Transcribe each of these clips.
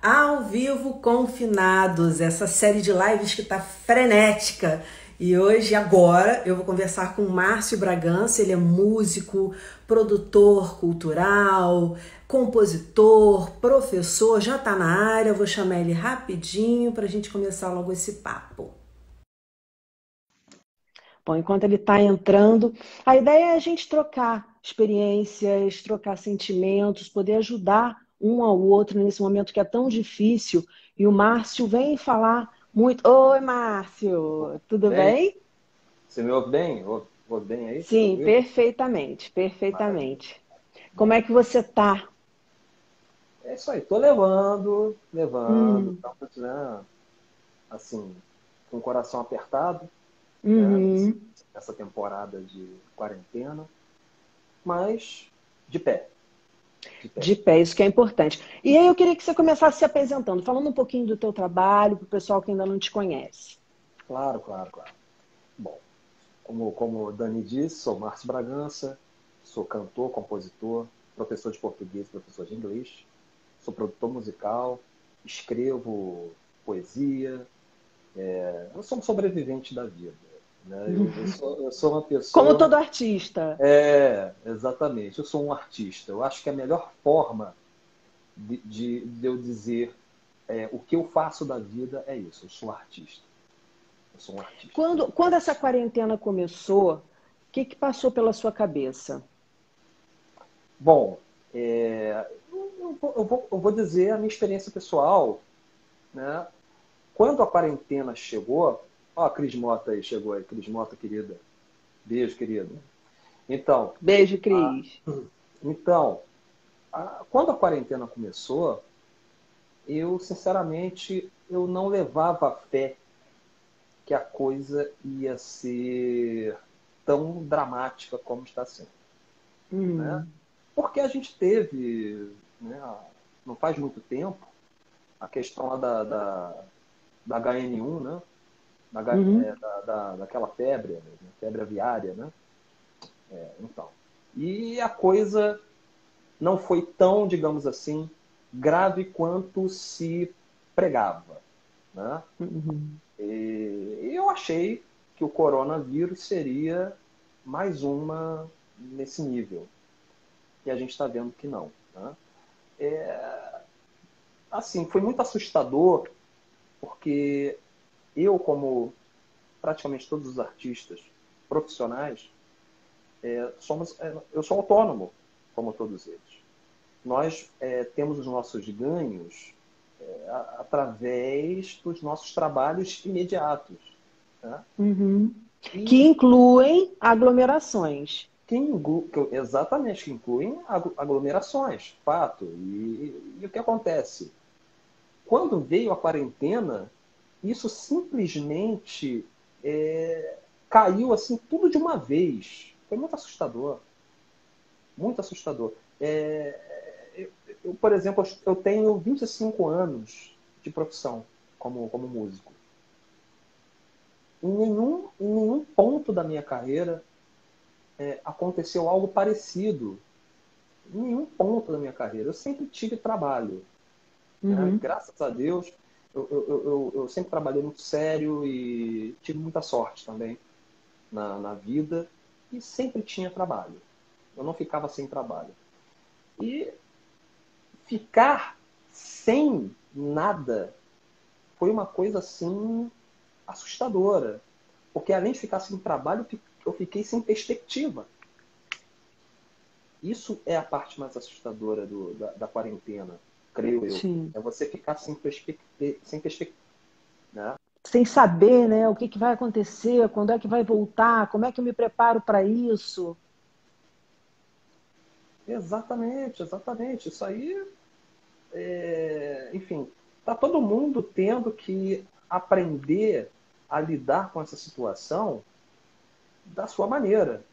Ao vivo Confinados, essa série de lives que está frenética. E hoje, agora, eu vou conversar com o Márcio Bragança. Ele é músico, produtor cultural, compositor, professor, já está na área. Eu vou chamar ele rapidinho para a gente começar logo esse papo. Bom, enquanto ele está entrando, a ideia é a gente trocar experiências, trocar sentimentos, poder ajudar um ao outro nesse momento que é tão difícil. E o Márcio vem falar muito. Oi, Márcio, tudo Bem, bem? você me ouve bem? Ouve bem aí? Sim, Tranquilo? perfeitamente, Maravilha. perfeitamente. Como é que Maravilha. você tá? É isso aí, tô levando, Hum, estamos, né, assim, com o coração apertado, né, uhum. nessa temporada de quarentena, mas de pé, de pé. De pé, isso que é importante. E aí eu queria que você começasse se apresentando, falando um pouquinho do teu trabalho para o pessoal que ainda não te conhece. Claro, claro, claro. Bom, como o Dani disse, sou Márcio Bragança, sou cantor, compositor, professor de português, professor de inglês, sou produtor musical, escrevo poesia. Eu sou um sobrevivente da vida, né? Eu sou uma Como pessoa. todo artista. Exatamente. Eu sou um artista. Eu acho que a melhor forma de eu dizer o que eu faço da vida é isso. Eu sou artista. Eu sou um artista. Quando essa quarentena começou, o que que passou pela sua cabeça? Bom, eu vou dizer a minha experiência pessoal, né? Quando a quarentena chegou, ó, a Cris Mota aí chegou aí, Cris Mota, querida. Beijo, querida. Então, Beijo, a- Cris. então, quando a quarentena começou, eu, sinceramente, eu não levava a fé que a coisa ia ser tão dramática como está sendo, né? Hum, Porque a gente teve, né, não faz muito tempo, a questão lá da HN1, né? uhum. Daquela febre, né? Febre aviária, né? Então, e a coisa não foi tão, digamos assim, grave quanto se pregava, né? Uhum. E eu achei que o coronavírus seria mais uma nesse nível. E a gente está vendo que não. Né? Assim, foi muito assustador, porque eu, como praticamente todos os artistas profissionais, eu sou autônomo, como todos eles. Nós temos os nossos ganhos através dos nossos trabalhos imediatos. Né? Uhum. Que E incluem aglomerações. exatamente, que incluem aglomerações, fato. E o que acontece? Quando veio a quarentena, isso simplesmente caiu assim tudo de uma vez. Foi muito assustador, muito assustador. Por exemplo, eu tenho 25 anos de profissão como músico. Em nenhum ponto da minha carreira aconteceu algo parecido. Em nenhum ponto da minha carreira. Eu sempre tive trabalho. Né? Uhum. Graças a Deus, eu sempre trabalhei muito sério e tive muita sorte também na vida. E sempre tinha trabalho. Eu não ficava sem trabalho. E ficar sem nada foi uma coisa assim assustadora. Porque além de ficar sem trabalho, eu fiquei sem perspectiva. Isso é a parte mais assustadora da quarentena, creio eu. Sim. É você ficar sem perspectiva, né? Sem saber, né, o que que vai acontecer, quando é que vai voltar, como é que eu me preparo para isso. Exatamente, exatamente. Isso aí, enfim, está todo mundo tendo que aprender a lidar com essa situação da sua maneira,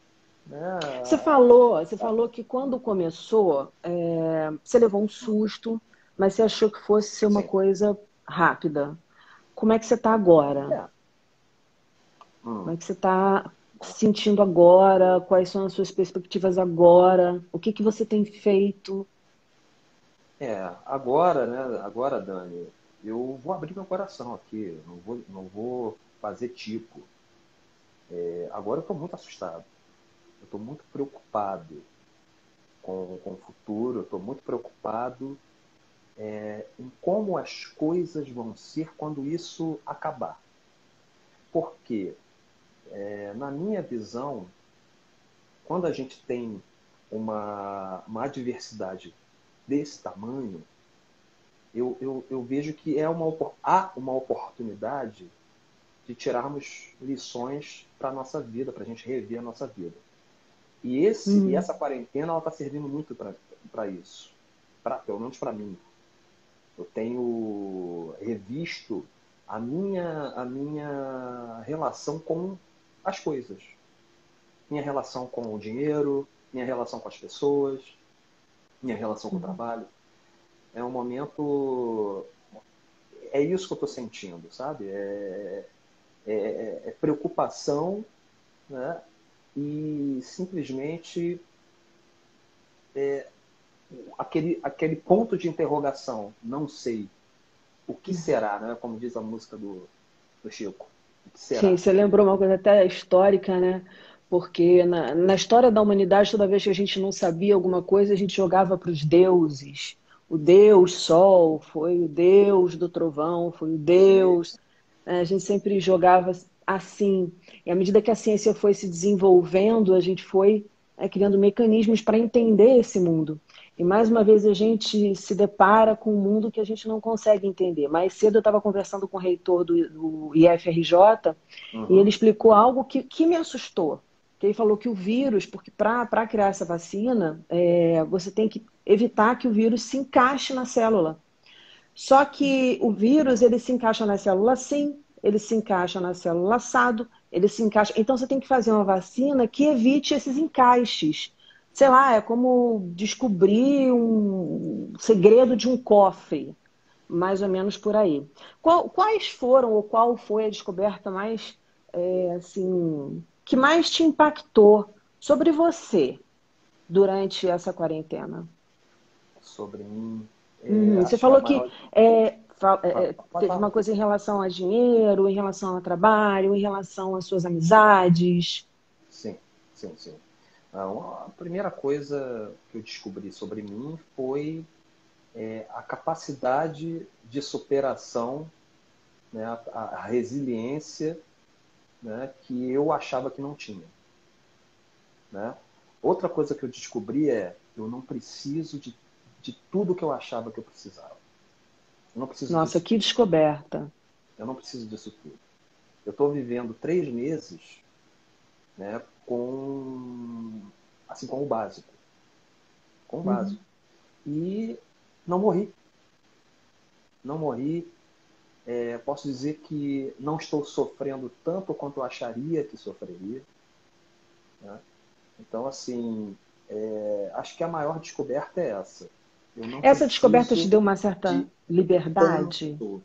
né? Você falou que quando começou, você levou um susto, mas você achou que fosse ser uma Sim. coisa rápida. Como é que você está agora? É. Como Hum. é que você está se sentindo agora? Quais são as suas perspectivas agora? O que que você tem feito? Agora, né? Agora, Dani, eu vou abrir meu coração aqui. Não vou fazer tipo. Agora eu estou muito assustado. Eu estou muito preocupado com o futuro. Eu estou muito preocupado em como as coisas vão ser quando isso acabar. Porque, na minha visão, quando a gente tem uma adversidade desse tamanho, eu vejo que há uma oportunidade de tirarmos lições para a nossa vida, para a gente rever a nossa vida. E Uhum. essa quarentena está servindo muito para isso, pelo menos para mim. Eu tenho revisto a minha relação com as coisas, minha relação com o dinheiro, minha relação com as pessoas, minha relação com o Uhum. trabalho. É um momento. É isso que eu estou sentindo, sabe? É preocupação, né? E simplesmente aquele ponto de interrogação. Não sei. O que será, né? Como diz a música do Chico. O que Sim, será? você lembrou uma coisa até histórica, né? Porque na história da humanidade, toda vez que a gente não sabia alguma coisa, a gente jogava para os deuses. O Deus Sol foi o Deus do trovão, foi o Sim. Deus. A gente sempre jogava assim. E à medida que a ciência foi se desenvolvendo, a gente foi criando mecanismos para entender esse mundo. E mais uma vez a gente se depara com um mundo que a gente não consegue entender. Mais cedo eu estava conversando com o reitor do IFRJ e ele Uhum. explicou algo que me assustou. Que ele falou que o vírus, porque para criar essa vacina, você tem que evitar que o vírus se encaixe na célula. Só que o vírus, ele se encaixa na célula sim, ele se encaixa na célula assado, ele se encaixa. Então você tem que fazer uma vacina que evite esses encaixes. Sei lá, é como descobrir um segredo de um cofre, mais ou menos por aí. Quais foram ou qual foi a descoberta mais, assim, que mais te impactou sobre você durante essa quarentena? Sobre mim. Você Acho que a falou que maior. Pode teve falar. uma coisa em relação a dinheiro, em relação ao trabalho, em relação às suas amizades. Sim, sim, sim. A primeira coisa que eu descobri sobre mim foi a capacidade de superação, né, a resiliência, né, que eu achava que não tinha. Né? Outra coisa que eu descobri eu não preciso de tudo que eu achava que eu precisava. Eu não preciso Nossa, disso que tudo. descoberta. Eu não preciso disso tudo. Eu estou vivendo 3 meses, né, com o básico. Com o Uhum. básico. E não morri. Não morri. Posso dizer que não estou sofrendo tanto quanto eu acharia que sofreria. Né? Então, assim, acho que a maior descoberta é essa. Eu não Essa descoberta te preciso deu uma certa de liberdade? tanto.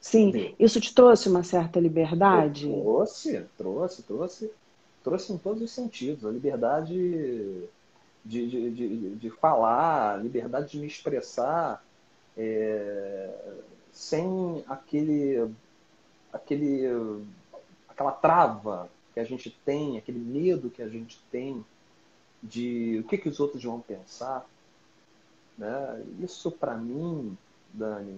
Sim, Deu. isso te trouxe uma certa liberdade? Trouxe em todos os sentidos. A liberdade de falar, a liberdade de me expressar, sem aquele, aquela trava que a gente tem, aquele medo que a gente tem de o que os outros vão pensar. Né? Isso para mim, Dani,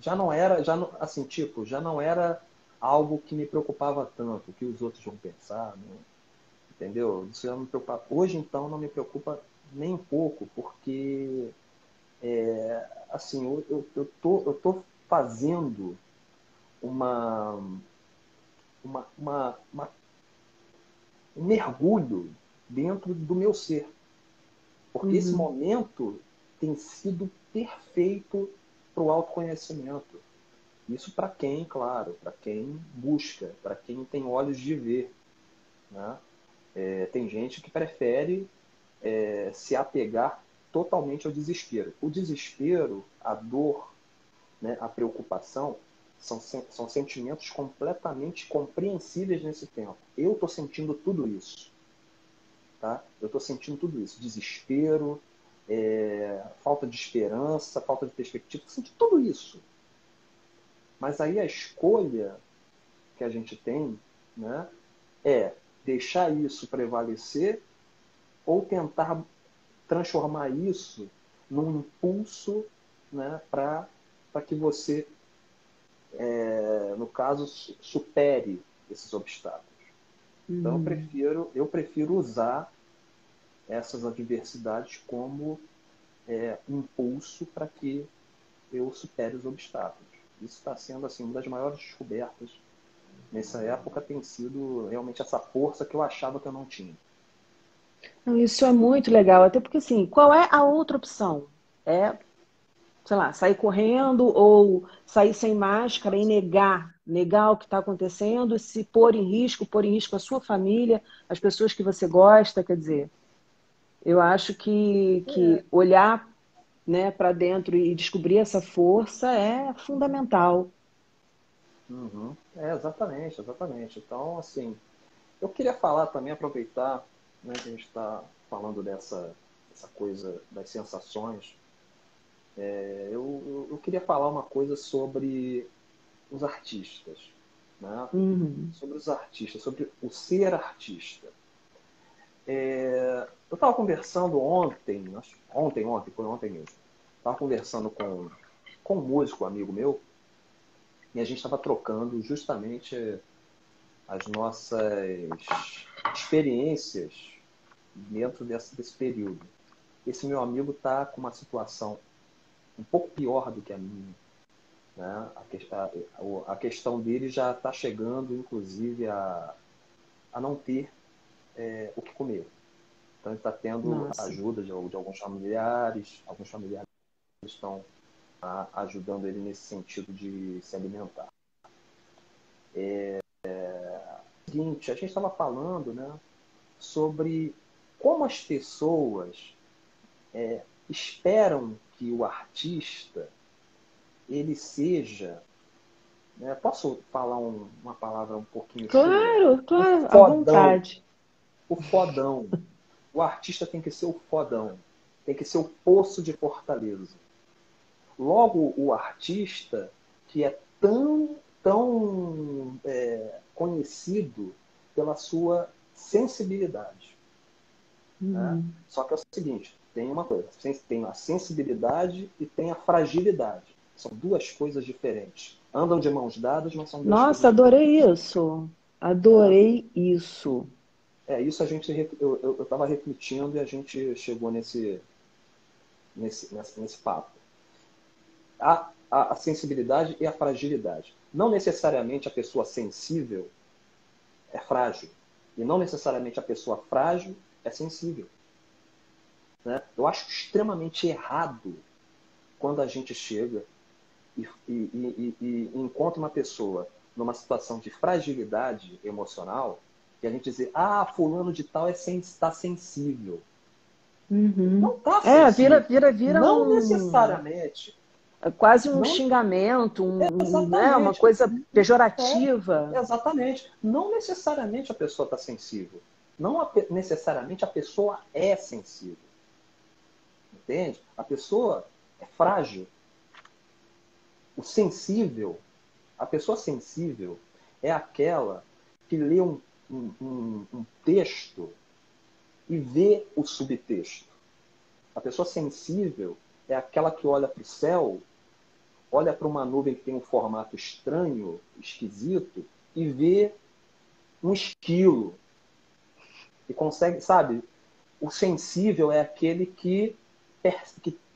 já não era, assim, tipo, já não era algo que me preocupava tanto, o que os outros vão pensar, né? Entendeu? Isso já não me preocupa. Hoje, então, não me preocupa nem um pouco, porque, assim, eu tô fazendo uma, uma um mergulho dentro do meu ser, porque esse Uhum. momento tem sido perfeito para o autoconhecimento. Isso para quem, claro, para quem busca, para quem tem olhos de ver. Né? Tem gente que prefere se apegar totalmente ao desespero. O desespero, a dor, né, a preocupação, são sentimentos completamente compreensíveis nesse tempo. Eu estou sentindo tudo isso. Tá? Eu estou sentindo tudo isso. Desespero, falta de esperança, falta de perspectiva, sente tudo isso. Mas aí a escolha que a gente tem, né, é deixar isso prevalecer ou tentar transformar isso num impulso, né, para que você, no caso, supere esses obstáculos. Então eu prefiro usar essas adversidades como impulso para que eu supere os obstáculos. Isso está sendo assim uma das maiores descobertas nessa época, tem sido realmente essa força que eu achava que eu não tinha. Isso é muito legal, até porque assim, qual é a outra opção? É, sei lá, sair correndo ou sair sem máscara e negar o que está acontecendo, se pôr em risco a sua família, as pessoas que você gosta, quer dizer, eu acho que olhar, né, para dentro e descobrir essa força é fundamental. Uhum. Exatamente, exatamente. Então, assim, eu queria falar também, aproveitar, né, que a gente está falando dessa coisa das sensações. Eu queria falar uma coisa sobre os artistas, né? Uhum. Sobre os artistas, sobre o ser artista. Eu estava conversando ontem, foi ontem mesmo. Estava conversando com um músico, amigo meu, e a gente estava trocando justamente as nossas experiências dentro desse período. Esse meu amigo está com uma situação um pouco pior do que a minha. Né? A questão dele já está chegando, inclusive, a não ter o que comer. Então ele está tendo Nossa. ajuda de alguns familiares estão ajudando ele nesse sentido de se alimentar. Seguinte, a gente estava falando, né, sobre como as pessoas esperam que o artista ele seja, né, posso falar uma palavra um pouquinho chula? Claro, O claro, à fodão, vontade. o fodão. O artista tem que ser o fodão, tem que ser o poço de fortaleza. Logo, o artista que é tão conhecido pela sua sensibilidade. Né? Uhum. Só que é o seguinte, tem uma coisa, tem a sensibilidade e tem a fragilidade. São duas coisas diferentes. Andam de mãos dadas, mas são duas coisas Nossa, diferentes. adorei isso. Né? Adorei isso. Isso eu estava refletindo e a gente chegou nesse papo. A sensibilidade e a fragilidade. Não necessariamente a pessoa sensível é frágil. E não necessariamente a pessoa frágil é sensível. Né? Eu acho extremamente errado quando a gente chega e encontra uma pessoa numa situação de fragilidade emocional e a gente dizer, fulano de tal está sensível. Uhum. Não está É, sensível. vira Não necessariamente. quase um Não xingamento, né, uma exatamente. coisa É, pejorativa. exatamente. Não necessariamente a pessoa está sensível. Não necessariamente a pessoa é sensível. Entende? A pessoa é frágil. O sensível, a pessoa sensível é aquela que lê um texto e vê o subtexto. A pessoa sensível é aquela que olha para o céu, olha para uma nuvem que tem um formato estranho, esquisito, e vê um esquilo. E consegue, sabe? O sensível é aquele que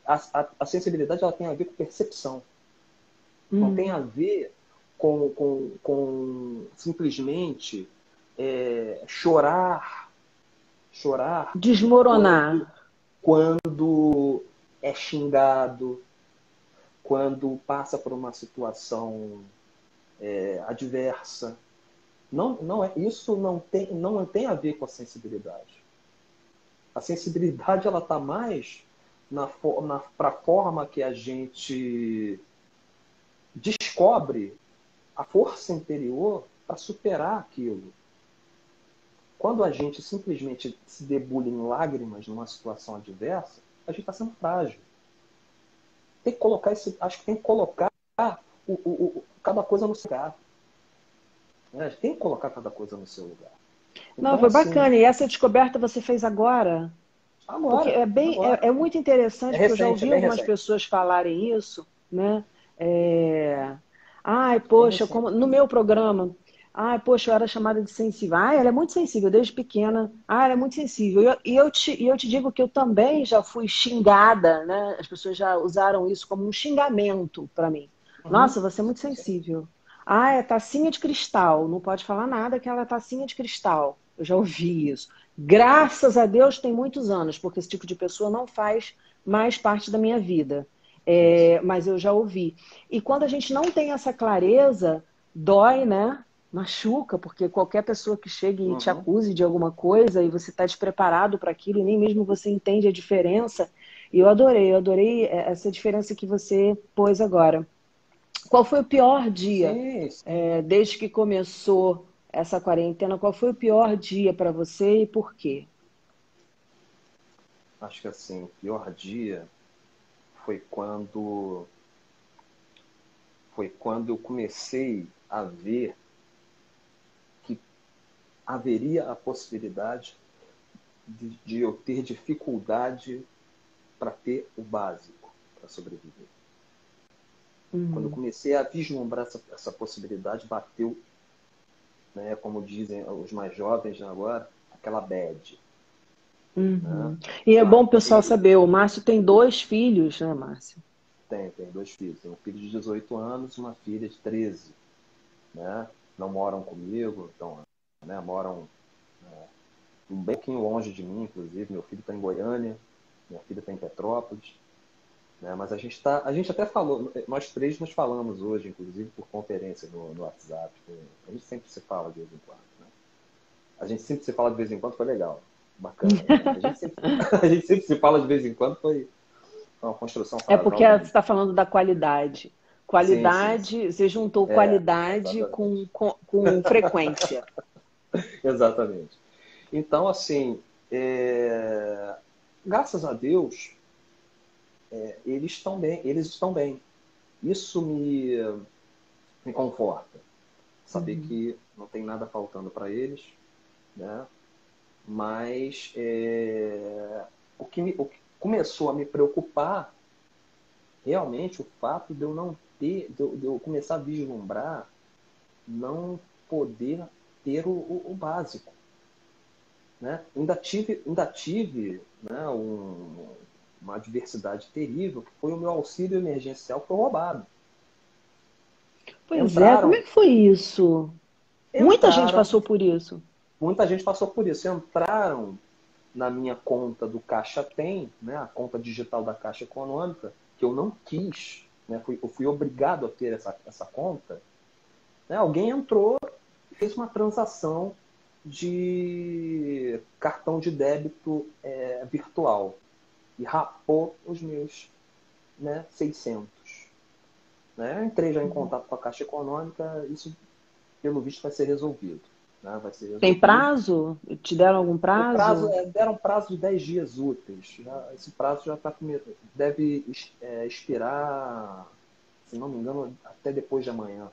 a sensibilidade ela tem a ver com percepção. Não tem a ver com simplesmente chorar quando, Desmoronar. quando é xingado, quando passa por uma situação adversa. Isso não tem a ver com a sensibilidade. A sensibilidade ela está mais para a forma que a gente descobre a força interior para superar aquilo. Quando a gente simplesmente se debulha em lágrimas numa situação adversa, a gente está sendo frágil. Tem que colocar esse, acho que tem que colocar cada coisa no seu lugar. Né? Tem que colocar cada coisa no seu lugar. Não, Então, foi assim, bacana. E essa descoberta você fez agora? Porque agora, é agora. muito É interessante, porque eu já recente, é ouvi bem algumas recente. pessoas falarem isso, né? É... Ai, Bem poxa, como recente. no meu programa, ai, poxa, eu era chamada de sensível. Ah, ela é muito sensível desde pequena. Ah, ela é muito sensível. E eu te digo que eu também já fui xingada, né? As pessoas já usaram isso como um xingamento para mim. Uhum. Nossa, você é muito Sim. sensível. Ah, é tacinha de cristal. Não pode falar nada que ela é tacinha de cristal. Eu já ouvi isso. Graças a Deus tem muitos anos, porque esse tipo de pessoa não faz mais parte da minha vida. Sim, sim. Mas eu já ouvi. E quando a gente não tem essa clareza, dói, né? Machuca, porque qualquer pessoa que chegue e te Uhum. acuse de alguma coisa e você está despreparado para aquilo e nem mesmo você entende a diferença. E eu adorei essa diferença que você pôs agora. Qual foi o pior dia, Sim, sim. desde que começou essa quarentena? Qual foi o pior dia para você e por quê? Acho que assim, o pior dia foi quando eu comecei a ver que haveria a possibilidade de eu ter dificuldade para ter o básico para sobreviver. Quando eu Uhum. comecei a vislumbrar essa possibilidade, bateu, né, como dizem os mais jovens agora, aquela bad. Né? Uhum. E é bom o pessoal Bateu, saber, o Márcio tem dois filhos, né, Márcio? tem dois filhos. Tem um filho de 18 anos e uma filha de 13. Né? Não moram comigo, então, né, moram um bem pouquinho longe de mim, inclusive. Meu filho está em Goiânia, minha filha está em Petrópolis. Né? Mas a gente até falou, nós três nos falamos hoje, inclusive, por conferência no WhatsApp. A gente sempre se fala de vez em quando. Né? A gente sempre se fala de vez em quando, foi legal. Bacana, né? A gente sempre, a gente sempre se fala de vez em quando, foi uma construção É porque frasal você bonita. está falando da qualidade. Sim, sim, sim. Qualidade, você juntou É, qualidade exatamente. com frequência. Exatamente. Então, assim, graças a Deus, eles estão bem, eles estão bem. Isso me conforta. Saber Uhum. que não tem nada faltando para eles, né? Mas o que começou a me preocupar realmente o fato de eu não ter, de eu começar a vislumbrar não poder ter o básico. Né? Ainda tive né, uma adversidade terrível, que foi o meu auxílio emergencial que foi roubado. Pois é, como é Entraram, que foi isso? Muita gente entraram, passou por isso. muita gente passou por isso, entraram na minha conta do Caixa Tem, né, a conta digital da Caixa Econômica, que eu não quis, né, eu fui obrigado a ter essa conta. Né, alguém entrou e fez uma transação de cartão de débito virtual e rapou os meus, né, 600. Né? Eu entrei já em contato com a Caixa Econômica, isso pelo visto vai ser resolvido. Né? Vai ser Tem resolvido. prazo? Te deram algum O prazo prazo? deram um prazo de 10 dias úteis. Esse prazo já deve expirar, se não me engano, até depois de amanhã.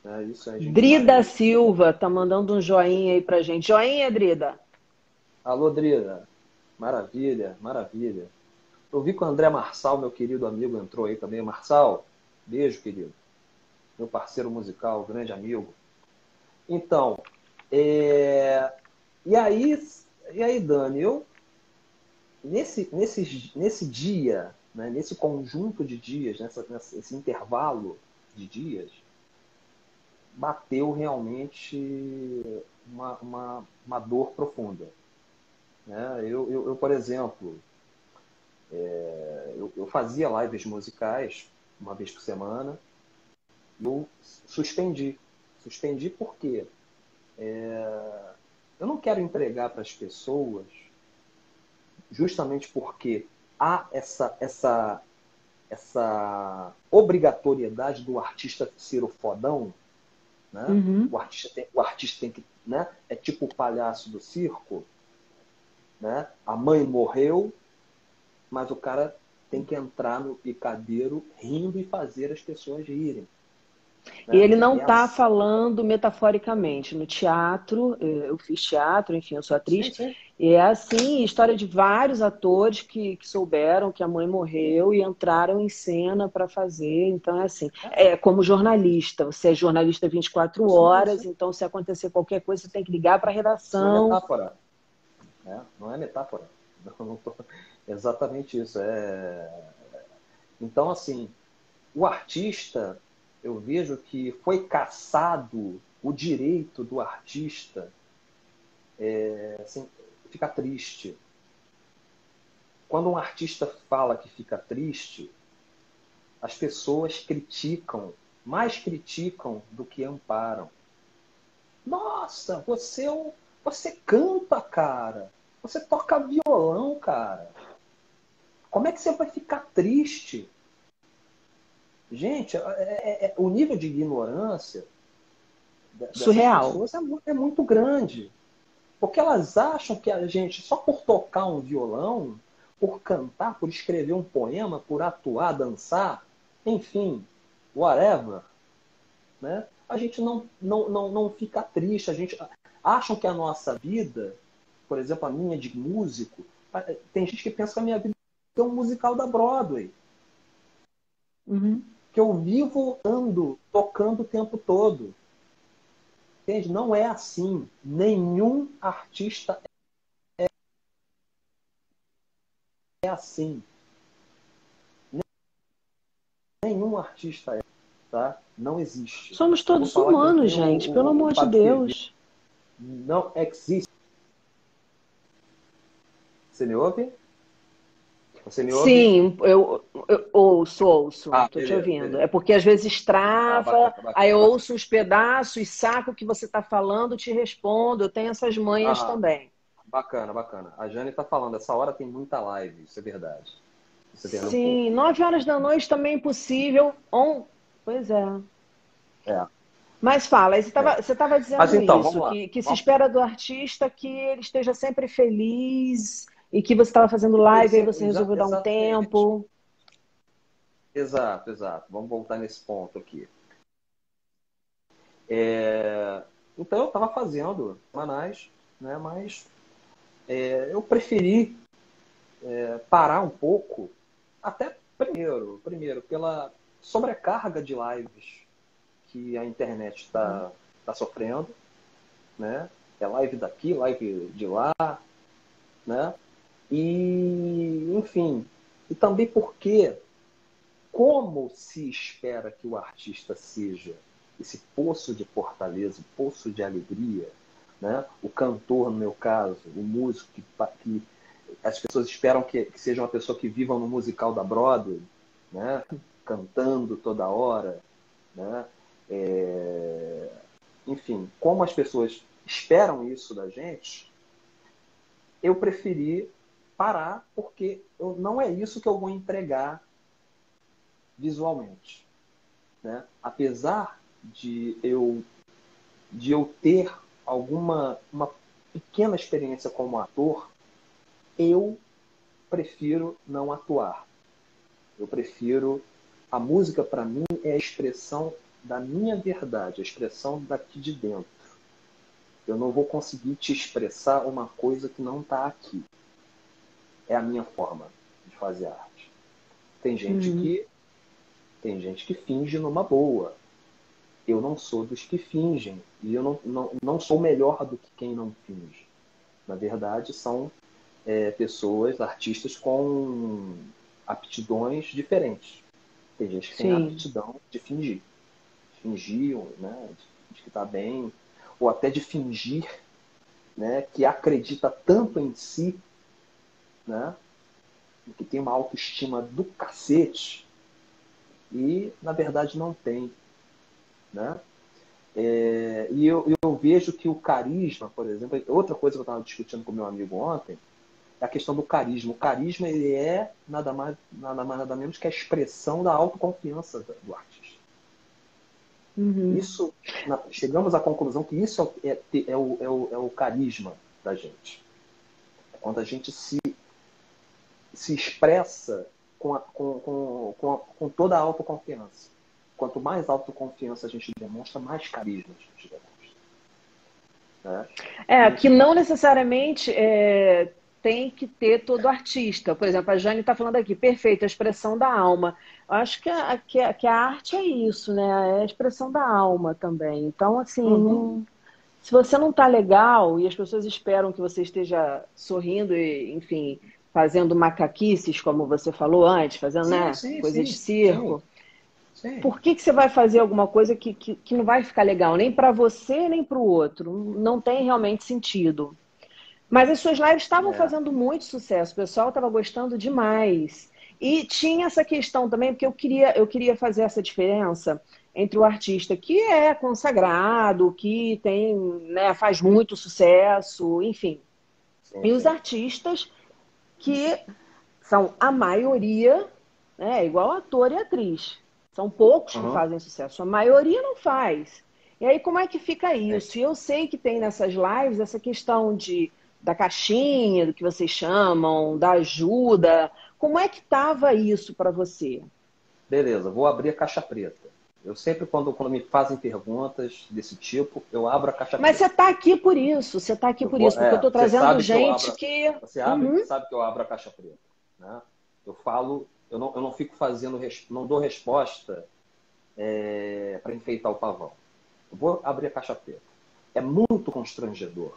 Né? Isso a gente Drida vai. Silva tá mandando um joinha aí pra gente. Joinha, Drida. Alô, Drida. Maravilha, maravilha. Eu vi que o André Marçal, meu querido amigo, entrou aí também. Marçal, beijo, querido. Meu parceiro musical, grande amigo. Então, é... e aí, Dani, eu nesse dia, né, nesse conjunto de dias, nesse intervalo de dias, bateu realmente uma dor profunda. Né? Por exemplo, eu fazia lives musicais uma vez por semana, eu suspendi. Suspendi por quê? Eu não quero entregar para as pessoas, justamente porque há essa obrigatoriedade do artista ser o fodão, né? Uhum. O artista tem que, né? É tipo o palhaço do circo, né? A mãe morreu, mas o cara tem que entrar no picadeiro rindo e fazer as pessoas rirem. E Né? ele não É está assim. falando metaforicamente. No teatro, eu fiz teatro, enfim, eu sou Sim, atriz, sim. e é assim, história de vários atores que souberam que a mãe morreu e entraram em cena para fazer. Então é assim, é como jornalista, você é jornalista 24 horas, então se acontecer qualquer coisa, você tem que ligar para a Isso não é redação. metáfora. Né? Não é metáfora. Não tô... Exatamente isso. Então, assim, o artista, eu vejo que foi caçado o direito do artista assim, ficar triste. Quando um artista fala que fica triste, as pessoas criticam, mais criticam do que amparam. Nossa, você canta, cara. Você toca violão, cara. Como é que você vai ficar triste? Gente, o nível de ignorância dessas Surreal. pessoas é muito grande. Porque elas acham que a gente, só por tocar um violão, por cantar, por escrever um poema, por atuar, dançar, enfim, whatever, né? A gente não fica triste. A gente acham que a nossa vida, por exemplo, a minha de músico, tem gente que pensa que a minha vida é um musical da Broadway. Uhum. Que eu vivo tocando o tempo todo. Entende? Não é assim. Nenhum artista é assim. Nenhum artista é, tá? Não existe. Somos Eu vou todos falar que humanos, nem gente, pelo o amor de Padre Quevedo. Deus. Não existe. Você me ouve? Você me ouve? Sim, eu ouço, Ah, estou te beleza, ouvindo. beleza. É porque às vezes Ah, trava, bacana, aí bacana, eu bacana. ouço uns pedaços, saco o que você está falando, te respondo. Eu tenho essas manhas Ah, também. bacana, bacana. A Jane tá falando, essa hora tem muita live, isso é verdade. Você perdeu um pouco. Sim, 9 horas da noite também é impossível. Pois é. É, Mas fala, aí é. você estava Mas dizendo então, isso, vamos lá. que se espera do artista que ele esteja sempre feliz e que você estava fazendo live, aí você resolveu dar um Exatamente. tempo. Exato, exato. Vamos voltar nesse ponto aqui. Então eu estava fazendo semanais, né? Mas eu preferi parar um pouco, até primeiro pela sobrecarga de lives que a internet está sofrendo, né? É live daqui, live de lá, né? E, enfim, e também porque como se espera que o artista seja esse poço de fortaleza, poço de alegria, né? O cantor, no meu caso, o músico que as pessoas esperam que seja uma pessoa que viva no musical da Broadway, né? Cantando toda hora, né? Enfim, como as pessoas esperam isso da gente, eu preferi parar porque não é isso que eu vou entregar visualmente, né? Apesar de eu ter uma pequena experiência como ator, eu prefiro não atuar. Eu prefiro. A música, para mim, é a expressão da minha verdade, a expressão daqui de dentro. Eu não vou conseguir te expressar uma coisa que não está aqui. É a minha forma de fazer arte. Tem gente Uhum. que finge numa boa. Eu não sou dos que fingem. E eu não sou melhor do que quem não finge. Na verdade, são pessoas, artistas com aptidões diferentes. Tem gente que tem a Sim. aptidão de fingir. Fingir, né, de que está bem. Ou até de fingir, né, que acredita tanto em si, né, que tem uma autoestima do cacete e, na verdade, não tem. Né? E eu vejo que o carisma, por exemplo, outra coisa que eu estava discutindo com meu amigo ontem, é a questão do carisma. O carisma ele é nada menos que a expressão da autoconfiança do artista. Uhum. Isso, chegamos à conclusão que isso é o carisma da gente. É quando a gente se expressa com toda a autoconfiança. Quanto mais autoconfiança a gente demonstra, mais carisma a gente demonstra. Né? Que não necessariamente tem que ter todo artista. Por exemplo, a Jane está falando aqui, perfeito, a expressão da alma. Eu acho que a arte é isso, né? É a expressão da alma também. Então, assim, se você não está legal e as pessoas esperam que você esteja sorrindo e, enfim, fazendo macaquices, como você falou antes, fazendo, né, coisas de circo. Sim. Por que você vai fazer alguma coisa que não vai ficar legal, nem para você, nem para o outro? Não tem realmente sentido. Mas as suas lives estavam fazendo muito sucesso, o pessoal estava gostando demais. E tinha essa questão também, porque eu queria fazer essa diferença entre o artista que é consagrado, que tem, né, faz muito sucesso, enfim. E os artistas que são a maioria, né, igual ator e atriz. São poucos que fazem sucesso, a maioria não faz. E aí como é que fica isso? E eu sei que tem nessas lives essa questão da caixinha, do que vocês chamam, da ajuda. Como é que estava isso para você? Beleza, vou abrir a caixa preta. Eu sempre, quando me fazem perguntas desse tipo, eu abro a caixa preta. Mas você está aqui por isso, porque eu estou trazendo gente que... Você abre, sabe que eu abro a caixa preta. Né? Eu falo, eu não fico fazendo, não dou resposta para enfeitar o pavão. Eu vou abrir a caixa preta. É muito constrangedor.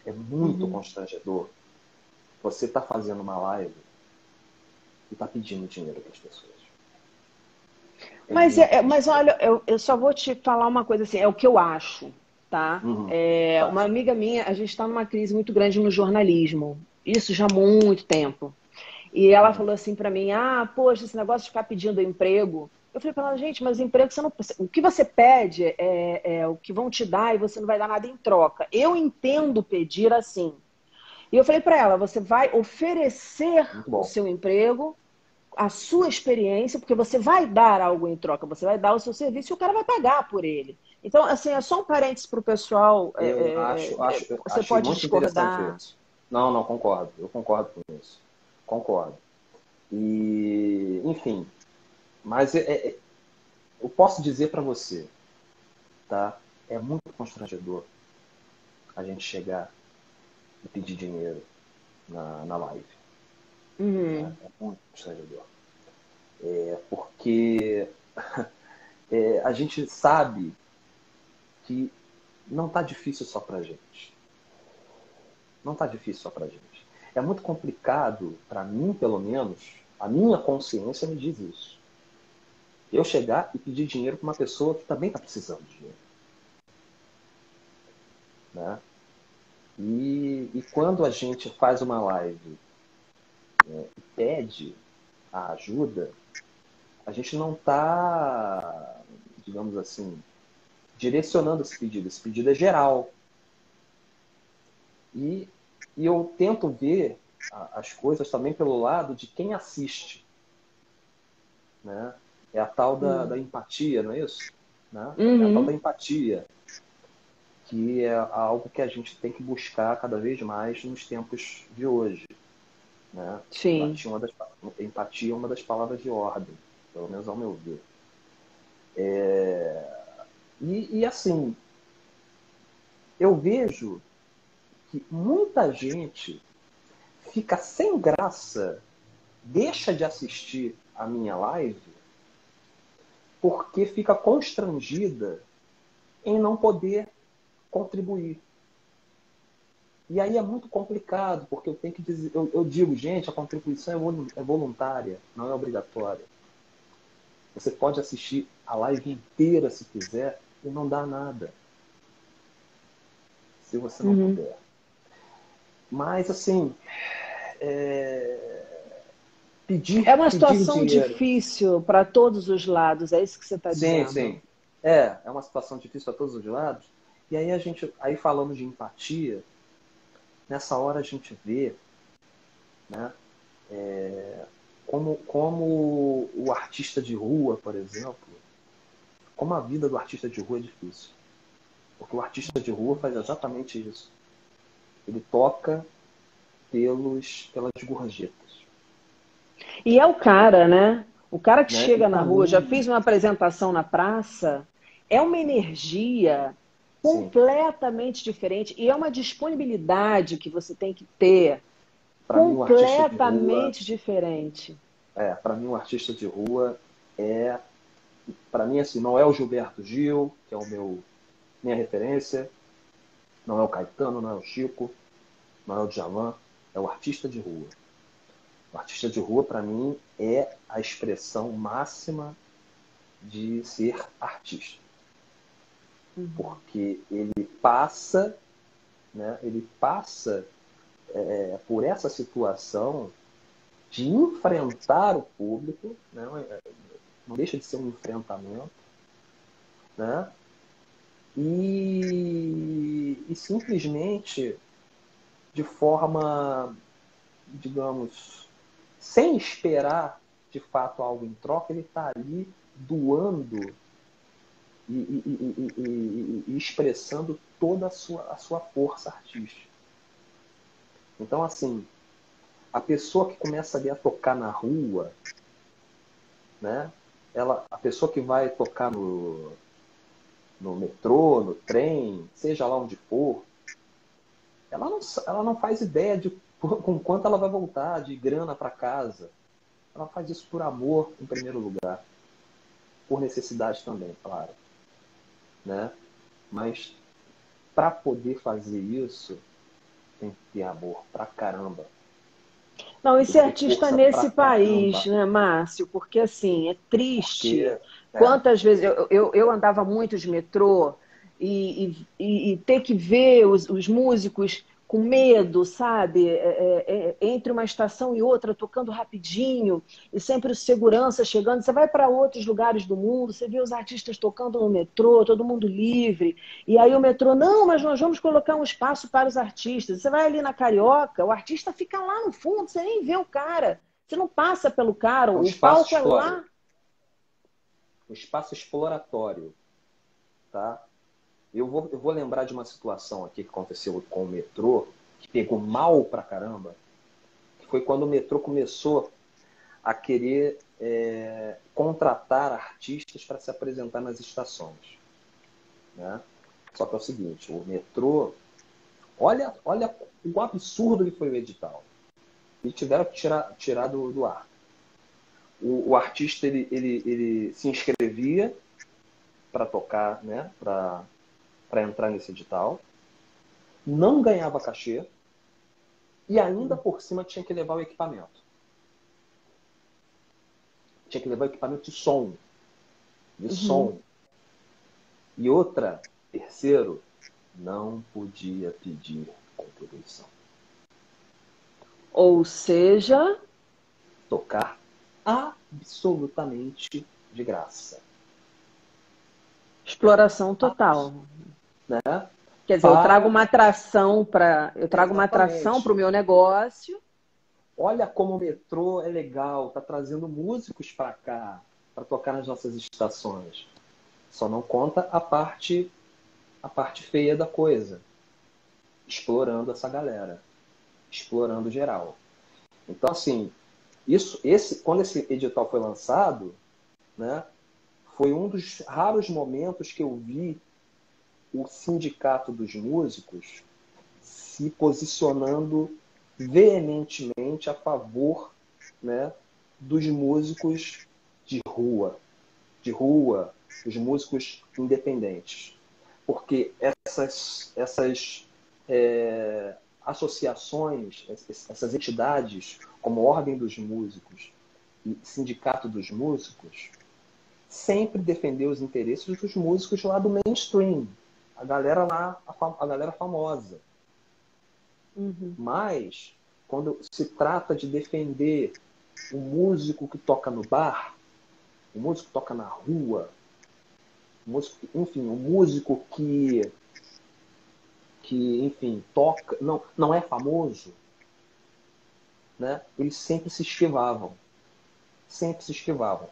É muito constrangedor você tá fazendo uma live e tá pedindo dinheiro para as pessoas. Mas olha, eu só vou te falar uma coisa assim, é o que eu acho, tá? Uma amiga minha, a gente está numa crise muito grande no jornalismo, isso já há muito tempo. E ela falou assim para mim, poxa, esse negócio de ficar pedindo emprego. Eu falei para ela, gente, mas emprego você não... O que você pede é o que vão te dar e você não vai dar nada em troca. Eu entendo pedir assim. E eu falei para ela, você vai oferecer o seu emprego, a sua experiência, porque você vai dar algo em troca, você vai dar o seu serviço e o cara vai pagar por ele. Então, assim, é só um parênteses para o pessoal. Você achei pode muito discordar. interessante isso. Não, concordo. Eu concordo com isso. Concordo. E, enfim, mas eu posso dizer para você, tá? É muito constrangedor a gente chegar e pedir dinheiro na live. É muito constrangedor. Porque a gente sabe que não tá difícil só pra gente. Não tá difícil só pra gente. É muito complicado, para mim, pelo menos, a minha consciência me diz isso. Eu chegar e pedir dinheiro para uma pessoa que também está precisando de dinheiro. Né? E quando a gente faz uma live e pede a ajuda, a gente não está, digamos assim, direcionando esse pedido. Esse pedido é geral. E eu tento ver as coisas também pelo lado de quem assiste. Né? É a tal da empatia, não é isso? Né? É a tal da empatia, que é algo que a gente tem que buscar cada vez mais nos tempos de hoje. Né? Sim. Empatia é uma das palavras de ordem, pelo menos ao meu ver. E assim, eu vejo que muita gente fica sem graça, deixa de assistir a minha live, porque fica constrangida em não poder contribuir. E aí é muito complicado, porque eu tenho que dizer, eu digo, gente, a contribuição é voluntária, não é obrigatória. Você pode assistir a live inteira se quiser e não dá nada. Se você não puder. Mas, assim, é uma situação dinheiro. difícil para todos os lados, é isso que você está dizendo. Sim. É uma situação difícil para todos os lados. E aí aí falando de empatia, nessa hora a gente vê, né, como o artista de rua, por exemplo, como a vida do artista de rua é difícil. Porque o artista de rua faz exatamente isso. Ele toca pelas gorjetas. E é o cara, né? O cara que né? E chega na para rua, já mim, fiz uma apresentação na praça, é uma energia sim, completamente diferente e é uma disponibilidade que você tem que ter para mim o artista de rua, completamente diferente. para mim o artista de rua é, para mim assim, não é o Gilberto Gil, que é o minha referência, não é o Caetano, não é o Chico, não é o Djavan, é o artista de rua. O artista de rua, para mim, é a expressão máxima de ser artista. Uhum. Porque ele passa, né, ele passa por essa situação de enfrentar o público, né, não deixa de ser um enfrentamento, né, e simplesmente de forma, digamos, sem esperar de fato algo em troca, ele está ali doando e expressando toda a sua força artística. Então, assim, a pessoa que começa ali a tocar na rua, né? A pessoa que vai tocar no metrô, no trem, seja lá onde for, ela não faz ideia de com quanto ela vai voltar de grana para casa. Ela faz isso por amor, em primeiro lugar. Por necessidade também, claro. Né? Mas para poder fazer isso, tem que ter amor pra caramba. Não, e Tem ser que ter artista força pra nesse país, caramba. né, Márcio? Porque, assim, é triste. Porque, Quantas vezes eu andava muito de metrô e ter que ver os músicos com medo, sabe? Entre uma estação e outra, tocando rapidinho, e sempre o segurança chegando. Você vai para outros lugares do mundo, você vê os artistas tocando no metrô, todo mundo livre. E aí o metrô, não, mas nós vamos colocar um espaço para os artistas. Você vai ali na Carioca, o artista fica lá no fundo, você nem vê o cara. Você não passa pelo cara, é um o espaço palco é lá. explore, um espaço exploratório, tá? Eu vou lembrar de uma situação aqui que aconteceu com o metrô, que pegou mal pra caramba, que foi quando o metrô começou a querer contratar artistas para se apresentar nas estações, né? Só que é o seguinte, o metrô, olha o absurdo que foi o edital. E tiveram que tirar do ar. O artista ele se inscrevia para tocar, né, para entrar nesse edital, não ganhava cachê e ainda por cima tinha que levar o equipamento. Tinha que levar o equipamento de Uhum. som. E outra, terceiro, não podia pedir contribuição. Ou seja, Tocar absolutamente de graça, exploração total. né? Quer dizer, Para eu trago uma atração para o exatamente. meu negócio. Olha como o metrô é legal, tá trazendo músicos para cá, para tocar nas nossas estações. Só não conta a parte feia da coisa, explorando essa galera, explorando geral. Então, assim, quando esse edital foi lançado, né, foi um dos raros momentos que eu vi o sindicato dos músicos se posicionando veementemente a favor, né, dos músicos de rua, os músicos independentes. Porque essas associações, essas entidades, como Ordem dos Músicos e Sindicato dos Músicos, sempre defendeu os interesses dos músicos lá do mainstream, a galera lá, a galera famosa. Uhum. Mas, quando se trata de defender o músico que toca no bar, o músico que toca na rua, enfim, o músico que enfim, toca, não é famoso, né? Eles sempre se esquivavam. Sempre se esquivavam.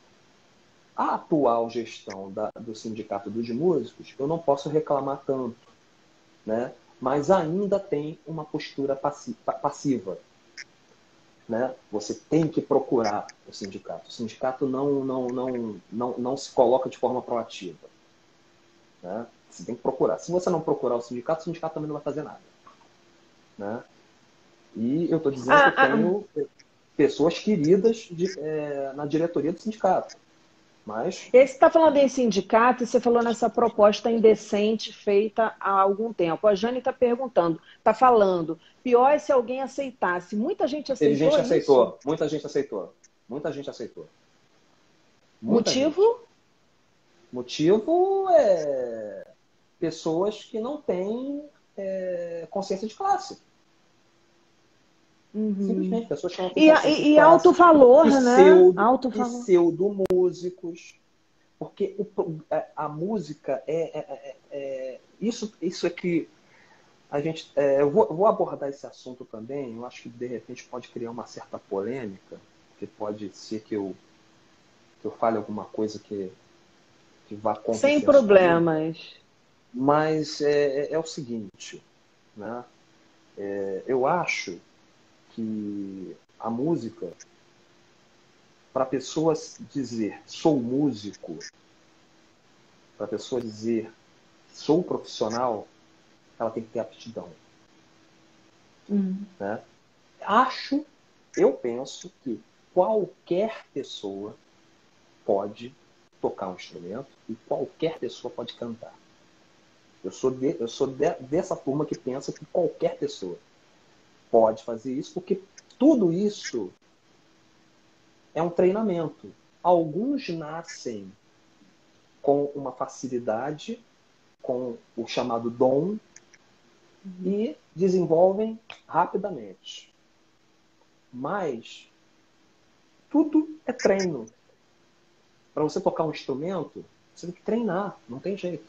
A atual gestão do Sindicato dos Músicos, eu não posso reclamar tanto, né? Mas ainda tem uma postura passiva, né? Você tem que procurar o sindicato. O sindicato não se coloca de forma proativa, né? Você tem que procurar. Se você não procurar o sindicato também não vai fazer nada, né? E eu estou dizendo que eu tenho pessoas queridas na diretoria do sindicato. Mas... E aí você está falando em sindicato e você falou nessa proposta indecente feita há algum tempo. A Jane está perguntando, está falando, pior é se alguém aceitasse. Muita gente Teve aceitou gente aceitou, isso? muita gente aceitou. Muita gente aceitou. Muita Motivo? gente. Motivo é pessoas que não têm consciência de classe. Simplesmente, pessoas que não têm consciência de E classe. alto valor, né? Alto valor. Pseudo músicos. Porque a música isso é que a gente... eu vou abordar esse assunto também. Eu acho que, de repente, pode criar uma certa polêmica, que pode ser que eu fale alguma coisa que vá contra o Sem senso comum. problemas. Mas é o seguinte, né? Eu acho que a música, para a pessoa dizer sou músico, para a pessoa dizer sou profissional, ela tem que ter aptidão. Né? Eu penso que qualquer pessoa pode tocar um instrumento e qualquer pessoa pode cantar. Eu sou dessa turma que pensa que qualquer pessoa pode fazer isso, porque tudo isso é um treinamento. Alguns nascem com uma facilidade, com o chamado dom, e desenvolvem rapidamente. Mas tudo é treino. Para você tocar um instrumento, você tem que treinar, não tem jeito.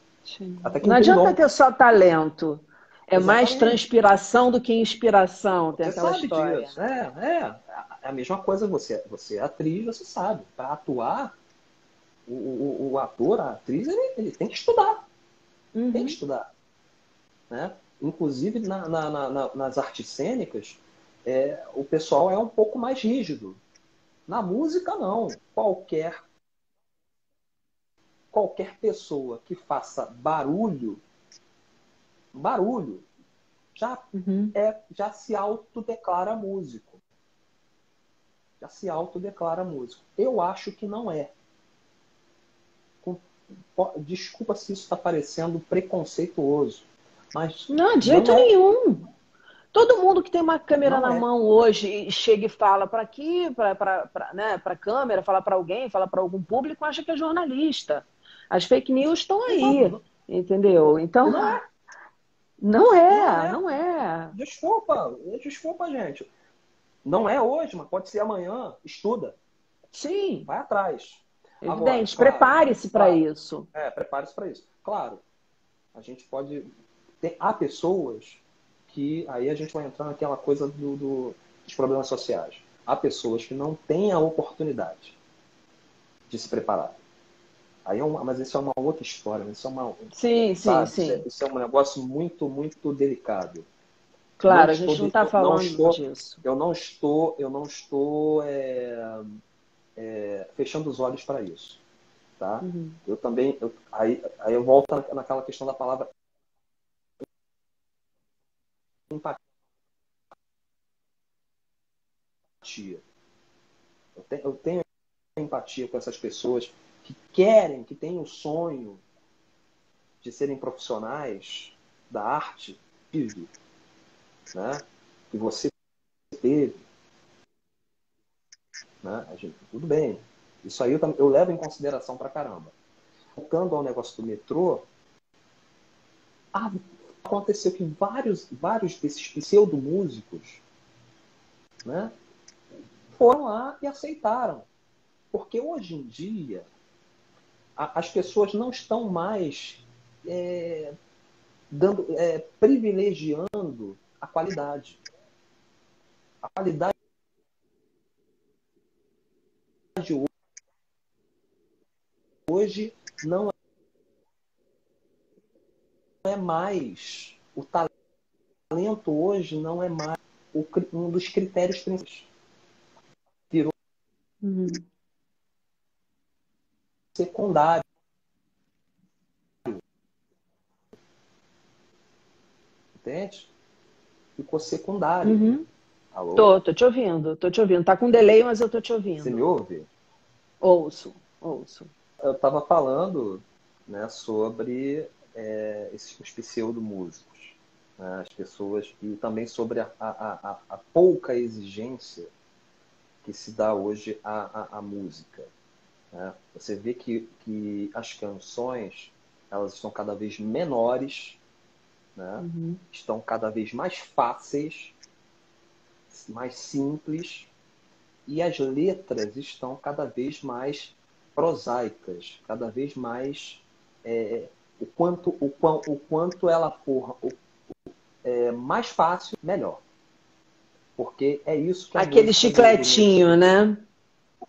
Até quem não tem adianta dom. ter só talento. É mais Exatamente. transpiração do que inspiração, tem Você aquela sabe história. disso. É a mesma coisa, você é atriz, você sabe. Para atuar, o ator, a atriz, ele tem que estudar. Tem que estudar. Né? Inclusive, nas artes cênicas, o pessoal é um pouco mais rígido. Na música, não. Qualquer pessoa que faça barulho já se autodeclara músico. Já se autodeclara músico. Eu acho que não é. Desculpa se isso está parecendo preconceituoso, mas Não, de jeito não é. nenhum. Todo mundo que tem uma câmera Não na é. mão hoje e chega e fala para aqui, né, para a câmera, fala para alguém, fala para algum público, acha que é jornalista. As fake news estão aí, Exato. entendeu? Então, Não é. não Não é, é. não é. Desculpa, gente. Não é hoje, mas pode ser amanhã. Estuda. Sim, Vai atrás. Agora, evidente. claro. Prepare-se para isso. Prepare-se para isso. Claro, a gente pode... Há pessoas que... Aí a gente vai entrar naquela coisa dos problemas sociais. Há pessoas que não têm a oportunidade de se preparar. Mas isso é uma outra história. Isso é Sim, sim, sabe? sim. Isso é um negócio muito, muito delicado. Claro, a gente não está falando disso. Eu não estou fechando os olhos para isso. Tá? Eu também... Aí eu volto naquela questão da palavra empatia. Eu tenho empatia com essas pessoas que têm o sonho de serem profissionais da arte, né? Que você teve, né? Tudo bem. Isso aí eu levo em consideração pra caramba. Voltando ao negócio do metrô, aconteceu que vários desses pseudo-músicos, né, foram lá e aceitaram. Porque hoje em dia as pessoas não estão mais privilegiando a qualidade. A qualidade hoje não é mais. O talento hoje não é mais um dos critérios principais. secundário. Entende? Ficou secundário. Uhum. Alô? Tô te ouvindo, tô te ouvindo. Tá com delay, mas eu tô te Você me ouvindo. ouve? Ouço, ouço. Eu estava falando, né, sobre os pseudo-músicos, né, as pessoas, e também sobre a pouca exigência que se dá hoje à música. Né? Você vê que as canções elas estão cada vez menores, né? Estão cada vez mais fáceis, mais simples, e as letras estão cada vez mais prosaicas, cada vez mais o quanto ela for mais fácil, melhor. Porque é isso que a Aquele música do chicletinho, né?